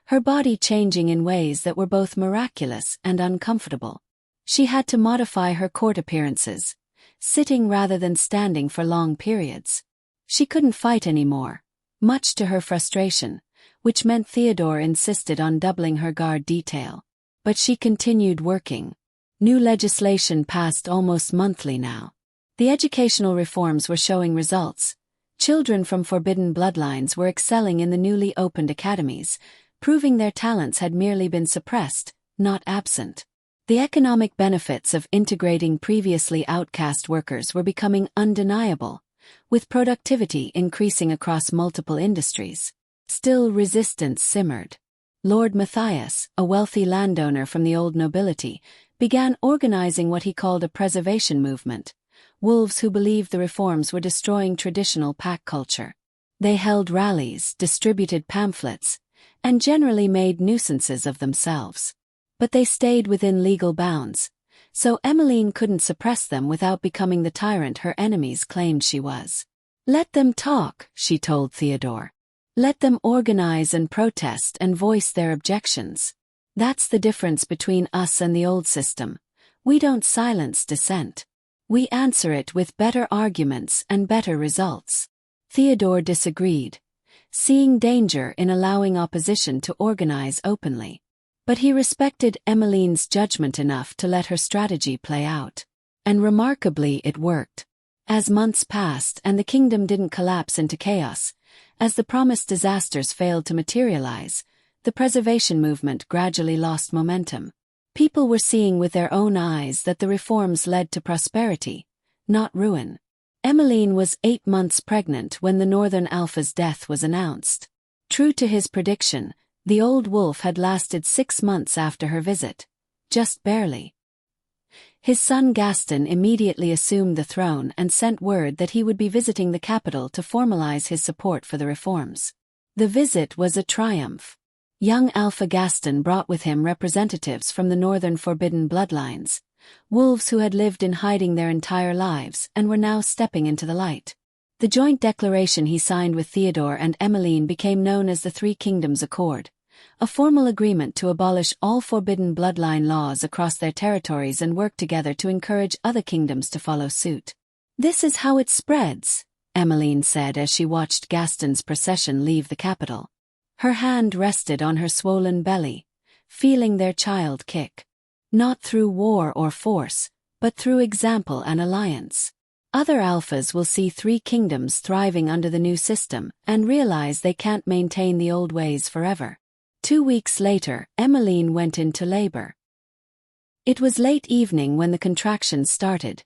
her body changing in ways that were both miraculous and uncomfortable. She had to modify her court appearances, sitting rather than standing for long periods. She couldn't fight anymore, much to her frustration, which meant Théodore insisted on doubling her guard detail. But she continued working. New legislation passed almost monthly now. The educational reforms were showing results. Children from forbidden bloodlines were excelling in the newly opened academies, proving their talents had merely been suppressed, not absent. The economic benefits of integrating previously outcast workers were becoming undeniable, with productivity increasing across multiple industries. Still, resistance simmered. Lord Matthias, a wealthy landowner from the old nobility, began organizing what he called a preservation movement, wolves who believed the reforms were destroying traditional pack culture. They held rallies, distributed pamphlets, and generally made nuisances of themselves. But they stayed within legal bounds, so Émeline couldn't suppress them without becoming the tyrant her enemies claimed she was. "Let them talk," she told Théodore. "Let them organize and protest and voice their objections. That's the difference between us and the old system. We don't silence dissent. We answer it with better arguments and better results." Théodore disagreed, seeing danger in allowing opposition to organize openly. But he respected Émeline's judgment enough to let her strategy play out. And remarkably, it worked. As months passed and the kingdom didn't collapse into chaos, as the promised disasters failed to materialize, the preservation movement gradually lost momentum. People were seeing with their own eyes that the reforms led to prosperity, not ruin. Émeline was 8 months pregnant when the Northern Alpha's death was announced. True to his prediction, the old wolf had lasted 6 months after her visit. Just barely. His son Gaston immediately assumed the throne and sent word that he would be visiting the capital to formalize his support for the reforms. The visit was a triumph. Young Alpha Gaston brought with him representatives from the northern forbidden bloodlines, wolves who had lived in hiding their entire lives and were now stepping into the light. The joint declaration he signed with Théodore and Émeline became known as the Three Kingdoms Accord, a formal agreement to abolish all forbidden bloodline laws across their territories and work together to encourage other kingdoms to follow suit. "This is how it spreads," Émeline said as she watched Gaston's procession leave the capital. Her hand rested on her swollen belly, feeling their child kick. Not through war or force, but through example and alliance. Other alphas will see 3 kingdoms thriving under the new system and realize they can't maintain the old ways forever. 2 weeks later, Émeline went into labor. It was late evening when the contractions started.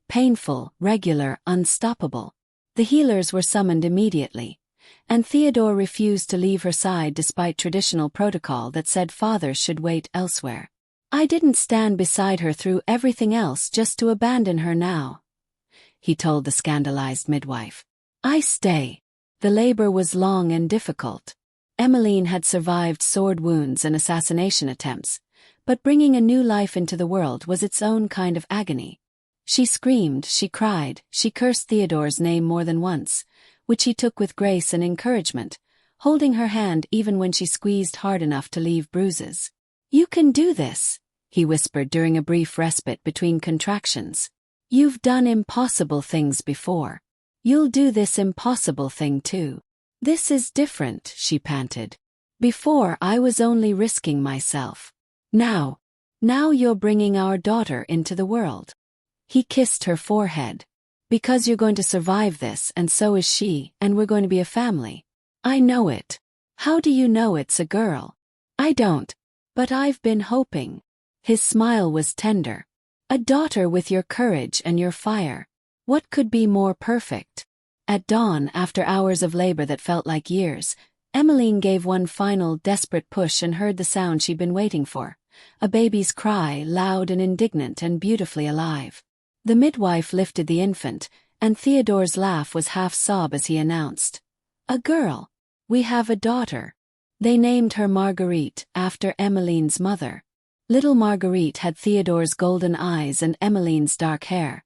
Painful, regular, unstoppable. The healers were summoned immediately, and Théodore refused to leave her side despite traditional protocol that said fathers should wait elsewhere. "I didn't stand beside her through everything else just to abandon her now," he told the scandalized midwife. "I stay." The labor was long and difficult. Émeline had survived sword wounds and assassination attempts, but bringing a new life into the world was its own kind of agony. She screamed, she cried, she cursed Théodore's name more than once, which he took with grace and encouragement, holding her hand even when she squeezed hard enough to leave bruises. "You can do this," he whispered during a brief respite between contractions. "You've done impossible things before. You'll do this impossible thing too." "This is different," she panted. "Before I was only risking myself. Now you're bringing our daughter into the world." He kissed her forehead. "Because you're going to survive this and so is she, and we're going to be a family." "I know it." "How do you know it's a girl?" "I don't. But I've been hoping." His smile was tender. "A daughter with your courage and your fire. What could be more perfect?" At dawn, after hours of labor that felt like years, Émeline gave one final, desperate push and heard the sound she'd been waiting for. A baby's cry, loud and indignant and beautifully alive. The midwife lifted the infant, and Théodore's laugh was half sob as he announced, "A girl. We have a daughter." They named her Marguerite, after Émeline's mother. Little Marguerite had Théodore's golden eyes and Émeline's dark hair,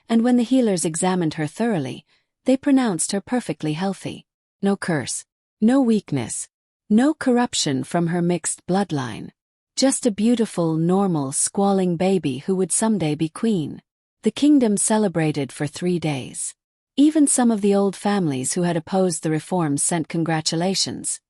and when the healers examined her thoroughly, they pronounced her perfectly healthy. No curse, no weakness, no corruption from her mixed bloodline. Just a beautiful, normal, squalling baby who would someday be queen. The kingdom celebrated for 3 days. Even some of the old families who had opposed the reforms sent congratulations,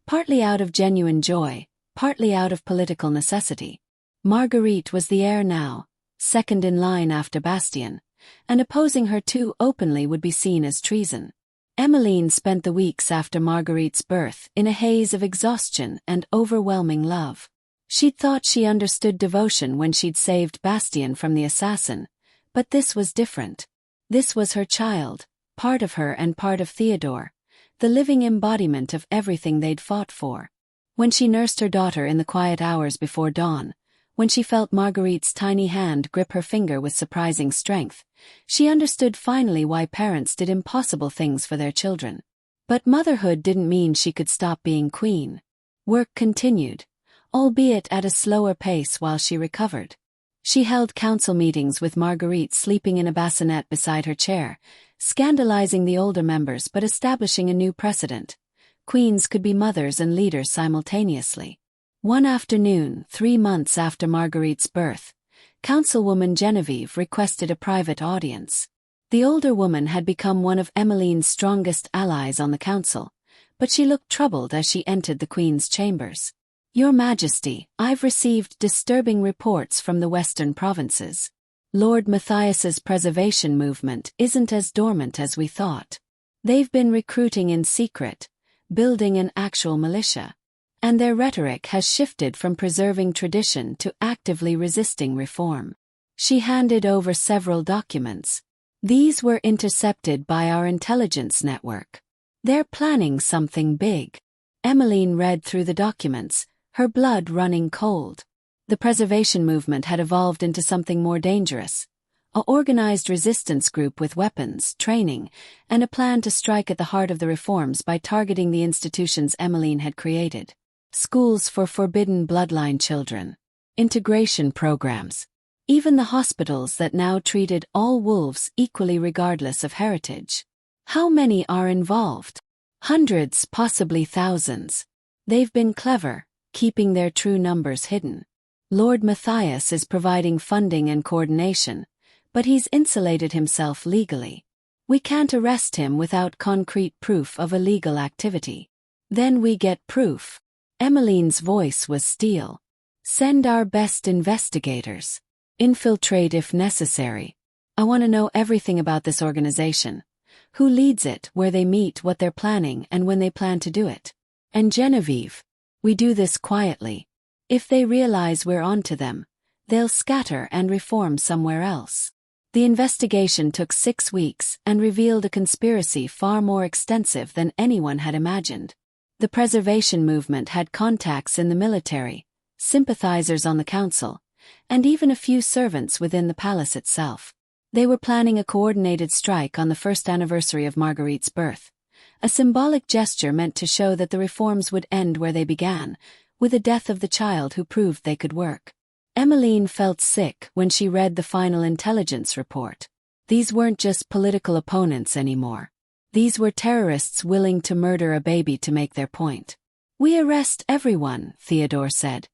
partly out of genuine joy, partly out of political necessity. Marguerite was the heir now, second in line after Bastien, and opposing her too openly would be seen as treason. Émeline spent the weeks after Marguerite's birth in a haze of exhaustion and overwhelming love. She'd thought she understood devotion when she'd saved Bastien from the assassin, but this was different. This was her child, part of her and part of Théodore, the living embodiment of everything they'd fought for. When she nursed her daughter in the quiet hours before dawn, when she felt Marguerite's tiny hand grip her finger with surprising strength, she understood finally why parents did impossible things for their children. But motherhood didn't mean she could stop being queen. Work continued, albeit at a slower pace while she recovered. She held council meetings with Marguerite sleeping in a bassinet beside her chair, scandalizing the older members but establishing a new precedent. Queens could be mothers and leaders simultaneously. One afternoon, 3 months after Marguerite's birth, Councilwoman Genevieve requested a private audience. The older woman had become one of Émeline's strongest allies on the council, but she looked troubled as she entered the Queen's chambers. "Your Majesty, I've received disturbing reports from the western provinces. Lord Matthias's preservation movement isn't as dormant as we thought. They've been recruiting in secret, building an actual militia. And their rhetoric has shifted from preserving tradition to actively resisting reform." She handed over several documents. "These were intercepted by our intelligence network. They're planning something big." Émeline read through the documents, her blood running cold. The preservation movement had evolved into something more dangerous. An organized resistance group with weapons, training, and a plan to strike at the heart of the reforms by targeting the institutions Émeline had created. Schools for forbidden bloodline children, integration programs, even the hospitals that now treated all wolves equally regardless of heritage. How many are involved? Hundreds, possibly thousands. They've been clever, keeping their true numbers hidden. Lord Matthias is providing funding and coordination, but he's insulated himself legally. We can't arrest him without concrete proof of illegal activity. Then we get proof. Émeline's voice was steel. "Send our best investigators. Infiltrate if necessary. I want to know everything about this organization. Who leads it, where they meet, what they're planning, and when they plan to do it. And Genevieve, we do this quietly. If they realize we're onto them, they'll scatter and reform somewhere else." The investigation took 6 weeks and revealed a conspiracy far more extensive than anyone had imagined. The preservation movement had contacts in the military, sympathizers on the council, and even a few servants within the palace itself. They were planning a coordinated strike on the first anniversary of Marguerite's birth, a symbolic gesture meant to show that the reforms would end where they began, with the death of the child who proved they could work. Émeline felt sick when she read the final intelligence report. These weren't just political opponents anymore. These were terrorists willing to murder a baby to make their point. "We arrest everyone," Théodore said,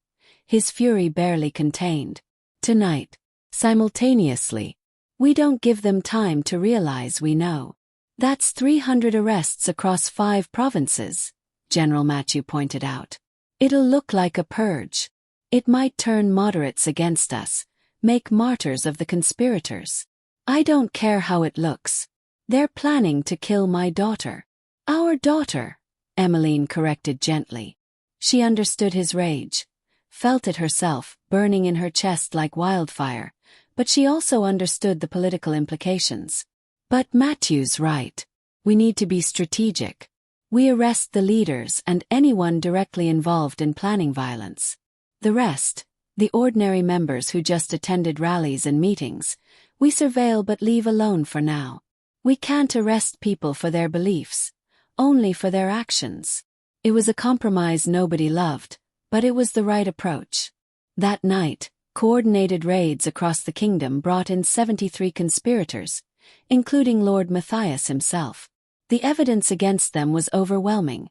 his fury barely contained. "Tonight. Simultaneously. We don't give them time to realize we know. That's 300 arrests across 5 provinces," General Mathieu pointed out. "It'll look like a purge. It might turn moderates against us, make martyrs of the conspirators. I don't care how it looks. They're planning to kill my daughter." "Our daughter," Émeline corrected gently. She understood his rage, felt it herself, burning in her chest like wildfire, but she also understood the political implications. "But Mathieu's right. We need to be strategic. We arrest the leaders and anyone directly involved in planning violence. The rest, the ordinary members who just attended rallies and meetings, we surveil but leave alone for now. We can't arrest people for their beliefs, only for their actions." It was a compromise nobody loved, but it was the right approach. That night, coordinated raids across the kingdom brought in 73 conspirators, including Lord Matthias himself. The evidence against them was overwhelming.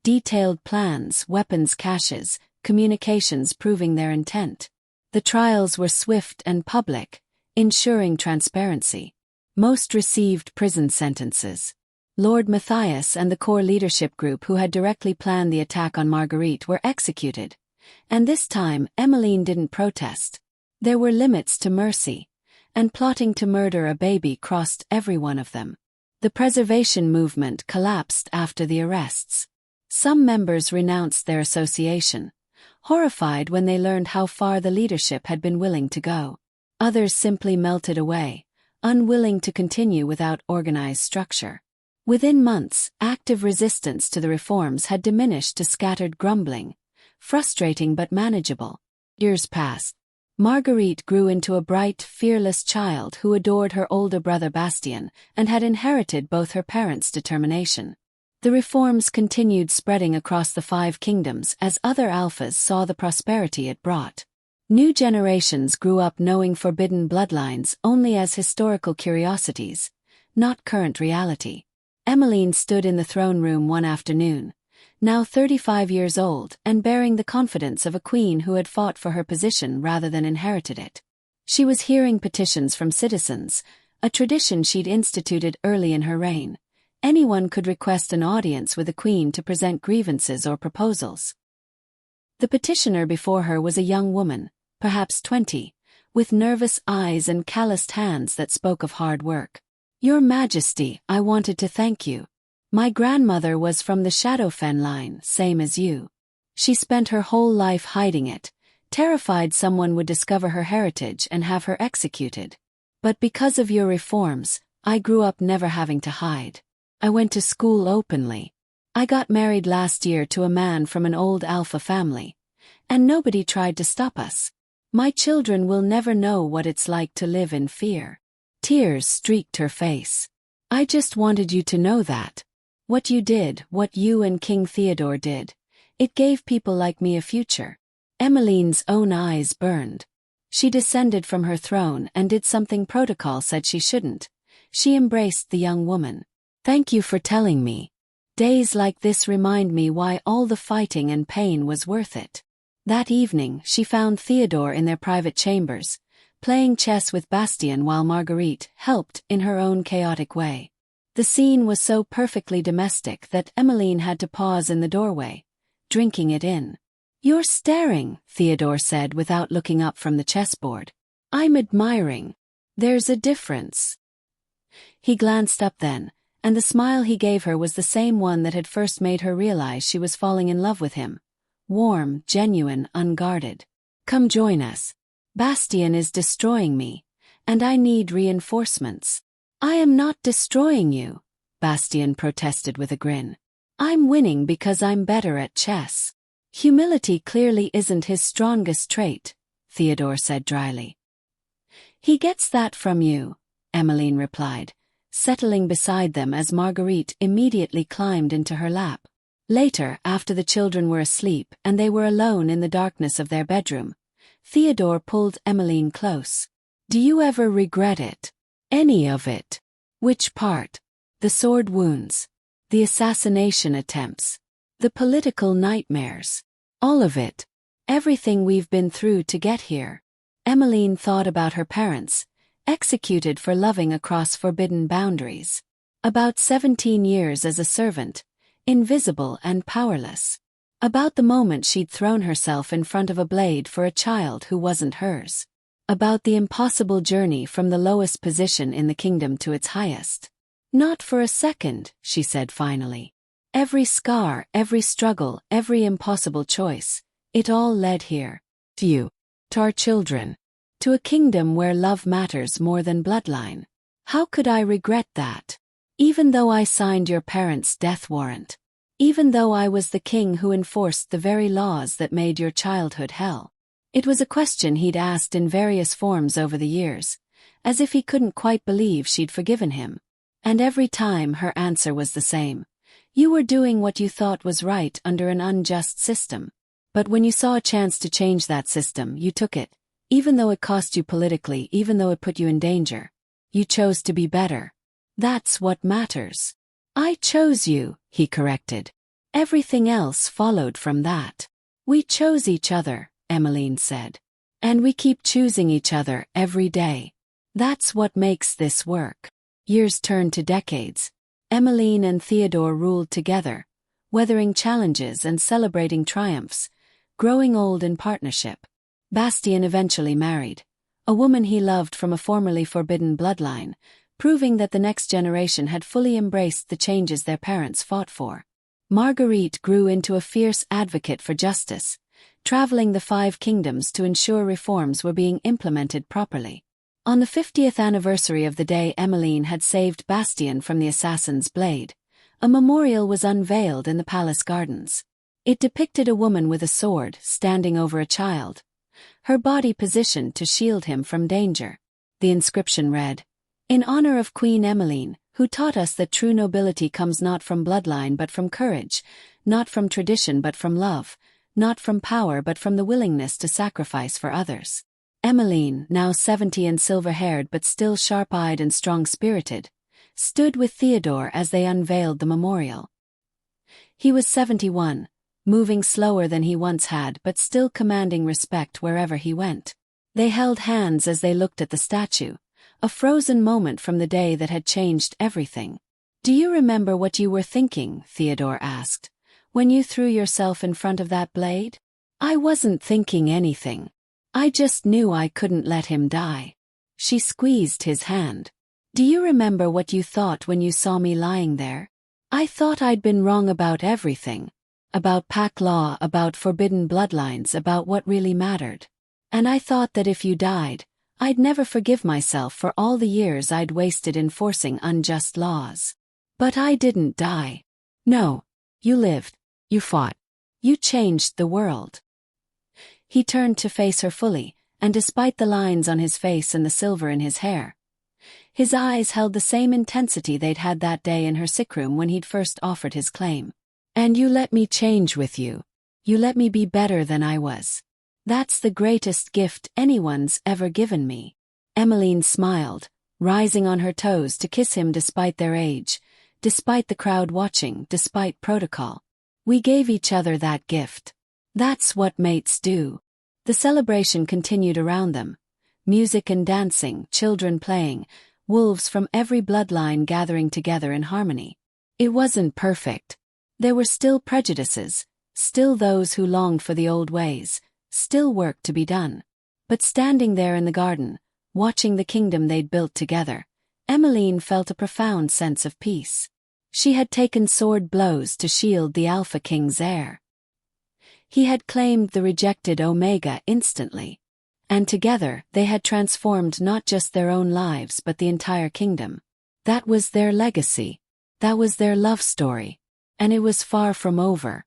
Detailed plans, weapons caches, communications proving their intent. The trials were swift and public, ensuring transparency. Most received prison sentences. Lord Matthias and the core leadership group who had directly planned the attack on Marguerite were executed. And this time, Émeline didn't protest. There were limits to mercy, and plotting to murder a baby crossed every one of them. The preservation movement collapsed after the arrests. Some members renounced their association, horrified when they learned how far the leadership had been willing to go. Others simply melted away, unwilling to continue without organized structure. Within months, active resistance to the reforms had diminished to scattered grumbling, frustrating but manageable. Years passed. Marguerite grew into a bright, fearless child who adored her older brother Bastien and had inherited both her parents' determination. The reforms continued spreading across the 5 kingdoms as other alphas saw the prosperity it brought. New generations grew up knowing forbidden bloodlines only as historical curiosities, not current reality. Émeline stood in the throne room one afternoon, now 35 years old and bearing the confidence of a queen who had fought for her position rather than inherited it. She was hearing petitions from citizens, a tradition she'd instituted early in her reign. Anyone could request an audience with the queen to present grievances or proposals. The petitioner before her was a young woman, perhaps 20, with nervous eyes and calloused hands that spoke of hard work. "Your Majesty, I wanted to thank you. My grandmother was from the Shadowfen line, same as you. She spent her whole life hiding it, terrified someone would discover her heritage and have her executed. But because of your reforms, I grew up never having to hide. I went to school openly. I got married last year to a man from an old alpha family, and nobody tried to stop us. My children will never know what it's like to live in fear." Tears streaked her face. "I just wanted you to know that. What you did, what you and King Théodore did, it gave people like me a future." Émeline's own eyes burned. She descended from her throne and did something protocol said she shouldn't. She embraced the young woman. "Thank you for telling me. Days like this remind me why all the fighting and pain was worth it." That evening, she found Théodore in their private chambers, playing chess with Bastien while Marguerite helped in her own chaotic way. The scene was so perfectly domestic that Émeline had to pause in the doorway, drinking it in. "You're staring," Théodore said without looking up from the chessboard. "I'm admiring. There's a difference." He glanced up then, and the smile he gave her was the same one that had first made her realize she was falling in love with him. Warm, genuine, unguarded. "Come join us. Bastien is destroying me, and I need reinforcements." "I am not destroying you," Bastien protested with a grin. "I'm winning because I'm better at chess." "Humility clearly isn't his strongest trait," Théodore said dryly. "He gets that from you," Émeline replied, settling beside them as Marguerite immediately climbed into her lap. Later, after the children were asleep and they were alone in the darkness of their bedroom, Théodore pulled Émeline close. "Do you ever regret it? Any of it?" "Which part?" "The sword wounds. The assassination attempts. The political nightmares. All of it. Everything we've been through to get here." Émeline thought about her parents, executed for loving across forbidden boundaries. About 17 years as a servant, invisible and powerless. About the moment she'd thrown herself in front of a blade for a child who wasn't hers. About the impossible journey from the lowest position in the kingdom to its highest. "Not for a second," she said finally. "Every scar, every struggle, every impossible choice, it all led here. To you. To our children. To a kingdom where love matters more than bloodline. How could I regret that? Even though I signed your parents' death warrant. Even though I was the king who enforced the very laws that made your childhood hell." It was a question he'd asked in various forms over the years, as if he couldn't quite believe she'd forgiven him. And every time her answer was the same. "You were doing what you thought was right under an unjust system. But when you saw a chance to change that system, you took it, even though it cost you politically, even though it put you in danger. You chose to be better. That's what matters." "I chose you," he corrected. "Everything else followed from that." "We chose each other," Émeline said. "And we keep choosing each other every day. That's what makes this work." Years turned to decades. Émeline and Théodore ruled together, weathering challenges and celebrating triumphs, growing old in partnership. Bastien eventually married a woman he loved from a formerly forbidden bloodline, proving that the next generation had fully embraced the changes their parents fought for. Marguerite grew into a fierce advocate for justice, traveling the 5 kingdoms to ensure reforms were being implemented properly. On the 50th anniversary of the day Émeline had saved Bastien from the assassin's blade, a memorial was unveiled in the palace gardens. It depicted a woman with a sword standing over a child, her body positioned to shield him from danger. The inscription read, "In honor of Queen Émeline, who taught us that true nobility comes not from bloodline but from courage, not from tradition but from love, not from power but from the willingness to sacrifice for others." Émeline, now 70 and silver-haired but still sharp-eyed and strong-spirited, stood with Théodore as they unveiled the memorial. He was 71, moving slower than he once had but still commanding respect wherever he went. They held hands as they looked at the statue, a frozen moment from the day that had changed everything. "Do you remember what you were thinking?" Théodore asked, "when you threw yourself in front of that blade?" "I wasn't thinking anything. I just knew I couldn't let him die." She squeezed his hand. "Do you remember what you thought when you saw me lying there?" "I thought I'd been wrong about everything. About pack law, about forbidden bloodlines, about what really mattered. And I thought that if you died, I'd never forgive myself for all the years I'd wasted enforcing unjust laws. But I didn't die. No, you lived. You fought. You changed the world." He turned to face her fully, and despite the lines on his face and the silver in his hair, his eyes held the same intensity they'd had that day in her sick room when he'd first offered his claim. "And you let me change with you. You let me be better than I was. That's the greatest gift anyone's ever given me." Émeline smiled, rising on her toes to kiss him despite their age, despite the crowd watching, despite protocol. "We gave each other that gift. That's what mates do." The celebration continued around them. Music and dancing, children playing, wolves from every bloodline gathering together in harmony. It wasn't perfect. There were still prejudices, still those who longed for the old ways, still work to be done. But standing there in the garden, watching the kingdom they'd built together, Émeline felt a profound sense of peace. She had taken sword blows to shield the Alpha King's heir. He had claimed the rejected Omega instantly. And together they had transformed not just their own lives but the entire kingdom. That was their legacy. That was their love story. And it was far from over.